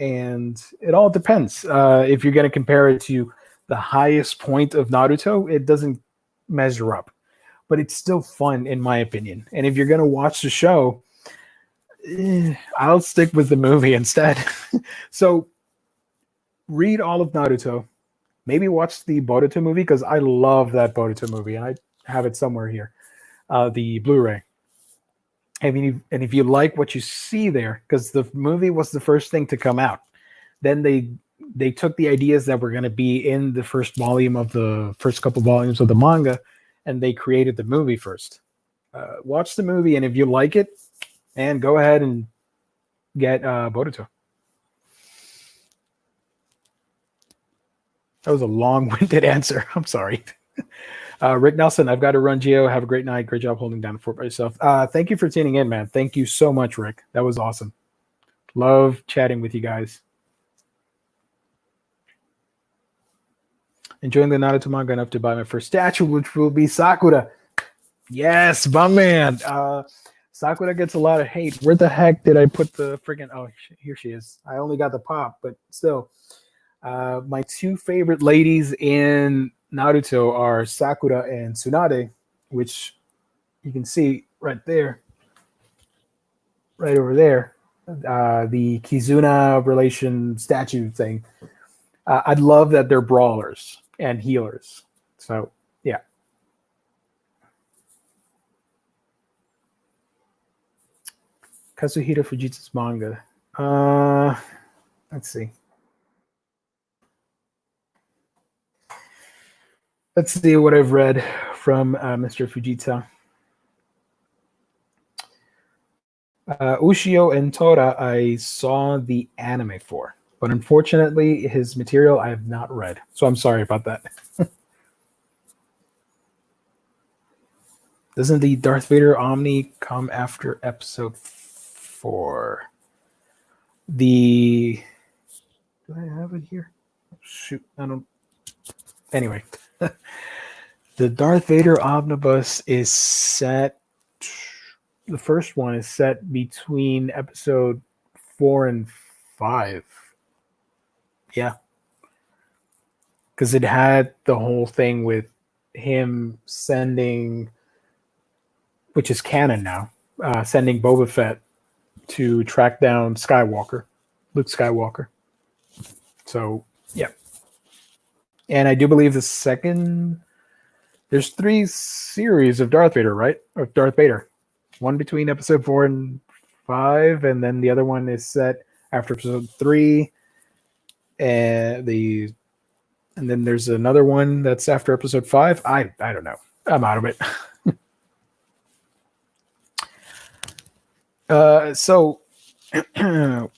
And it all depends. If you're going to compare it to the highest point of Naruto, it doesn't measure up. But it's still fun, in my opinion. And if you're going to watch the show, I'll stick with the movie instead. So read all of Naruto. Maybe watch the Boruto movie, because I love that Boruto movie, and I have it somewhere here, the Blu-ray. And if you like what you see there, because the movie was the first thing to come out, then they took the ideas that were going to be in the first volume of the first couple volumes of the manga, and they created the movie first. Watch the movie, and if you like it, and go ahead and get Boruto. That was a long-winded answer. I'm sorry. Rick Nelson, I've got to run, Geo. Have a great night. Great job holding down the fort by yourself. Thank you for tuning in, man. Thank you so much, Rick. That was awesome. Love chatting with you guys. Enjoying the Naruto manga enough to buy my first statue, which will be Sakura. Yes, my man. Sakura gets a lot of hate. Where the heck did I put the freaking... Oh, here she is. I only got the pop, but still... my two favorite ladies in Naruto are Sakura and Tsunade, which you can see right there, right over there, the Kizuna relation statue thing. I love that they're brawlers and healers. So, yeah. Kazuhiro Fujita's manga. Let's see. Let's see what I've read from Mr. Fujita. Ushio and Tora, I saw the anime for, but unfortunately, his material I have not read. So I'm sorry about that. Doesn't the Darth Vader Omni come after episode 4? Do I have it here? Shoot, I don't. Anyway. The Darth Vader Omnibus is set. The first one is set between episode 4 and 5. Yeah. Because it had the whole thing with him sending, which is canon now, sending Boba Fett to track down Luke Skywalker. So, yeah. And I do believe there's 3 series of Darth Vader, right? Of Darth Vader. One between episode 4 and 5, and then the other one is set after episode 3. And then there's another one that's after episode 5. I don't know. I'm out of it. So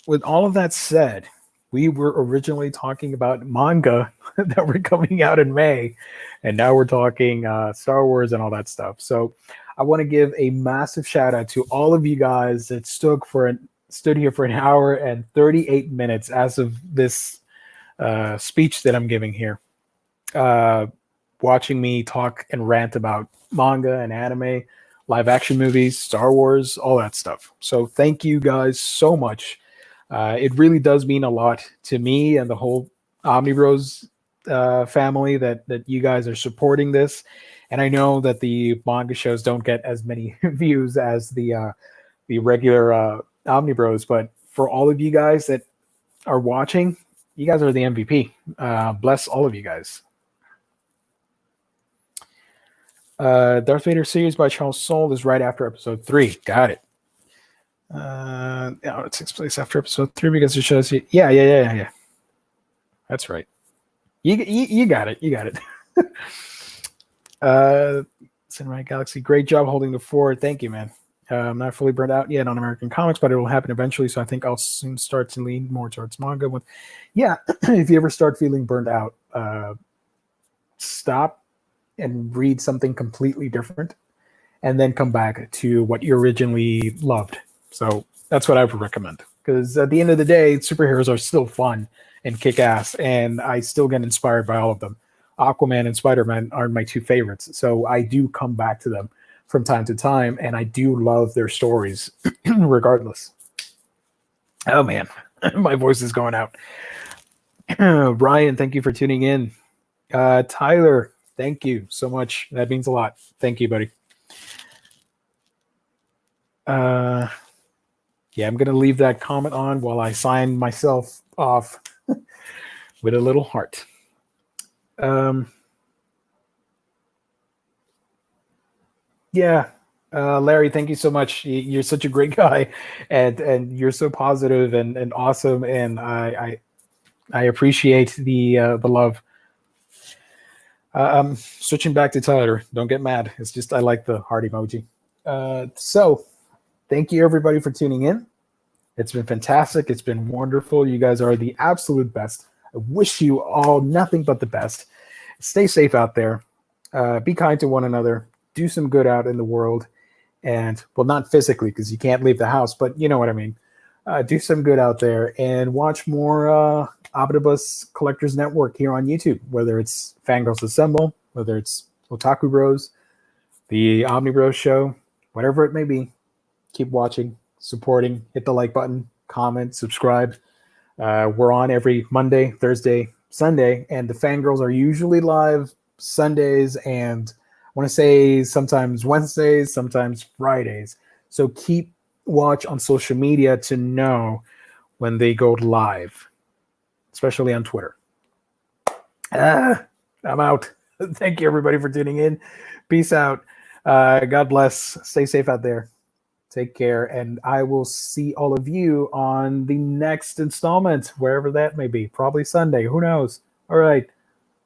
with all of that said, we were originally talking about manga that were coming out in May, and now we're talking Star Wars and all that stuff. So I want to give a massive shout out to all of you guys that stood here for an hour and 38 minutes as of this speech that I'm giving here. Watching me talk and rant about manga and anime, live action movies, Star Wars, all that stuff. So thank you guys so much. It really does mean a lot to me and the whole Omnibros family that you guys are supporting this. And I know that the manga shows don't get as many views as the regular Omnibros, but for all of you guys that are watching, you guys are the MVP. Bless all of you guys. Darth Vader series by Charles Soule is right after episode 3. Got it. It takes place after episode 3 because it shows you. Yeah. That's right. You got it. You got it. Cinematic Galaxy, great job holding the fort. Thank you, man. I'm not fully burnt out yet on American comics, but it will happen eventually. So I think I'll soon start to lean more towards manga. If you ever start feeling burnt out, stop and read something completely different, and then come back to what you originally loved. So that's what I would recommend. Because at the end of the day, superheroes are still fun and kick ass, and I still get inspired by all of them. Aquaman and Spider-Man are my two favorites. So I do come back to them from time to time, and I do love their stories regardless. Oh man, my voice is going out. Ryan, thank you for tuning in. Tyler, thank you so much. That means a lot. Thank you, buddy. Yeah, I'm going to leave that comment on while I sign myself off with a little heart. Yeah, Larry, thank you so much. You're such a great guy, and you're so positive and awesome, and I appreciate the love. I'm switching back to Tyler. Don't get mad. It's just I like the heart emoji. So, thank you everybody for tuning in. It's been fantastic. It's been wonderful. You guys are the absolute best. I wish you all nothing but the best. Stay safe out there. Be kind to one another. Do some good out in the world. And, well, not physically because you can't leave the house, but you know what I mean. Do some good out there and watch more Omnibus Collectors Network here on YouTube, whether it's Fangirlz Assemble, whether it's Otaku Bros, the Omnibros show, whatever it may be. Keep watching, supporting, hit the like button, comment, subscribe. We're on every Monday, Thursday, Sunday, and the Fangirls are usually live Sundays and I want to say sometimes Wednesdays, sometimes Fridays. So keep watch on social media to know when they go live, especially on Twitter. I'm out. Thank you everybody for tuning in. Peace out. God bless. Stay safe out there. Take care, and I will see all of you on the next installment, wherever that may be. Probably Sunday. Who knows? All right.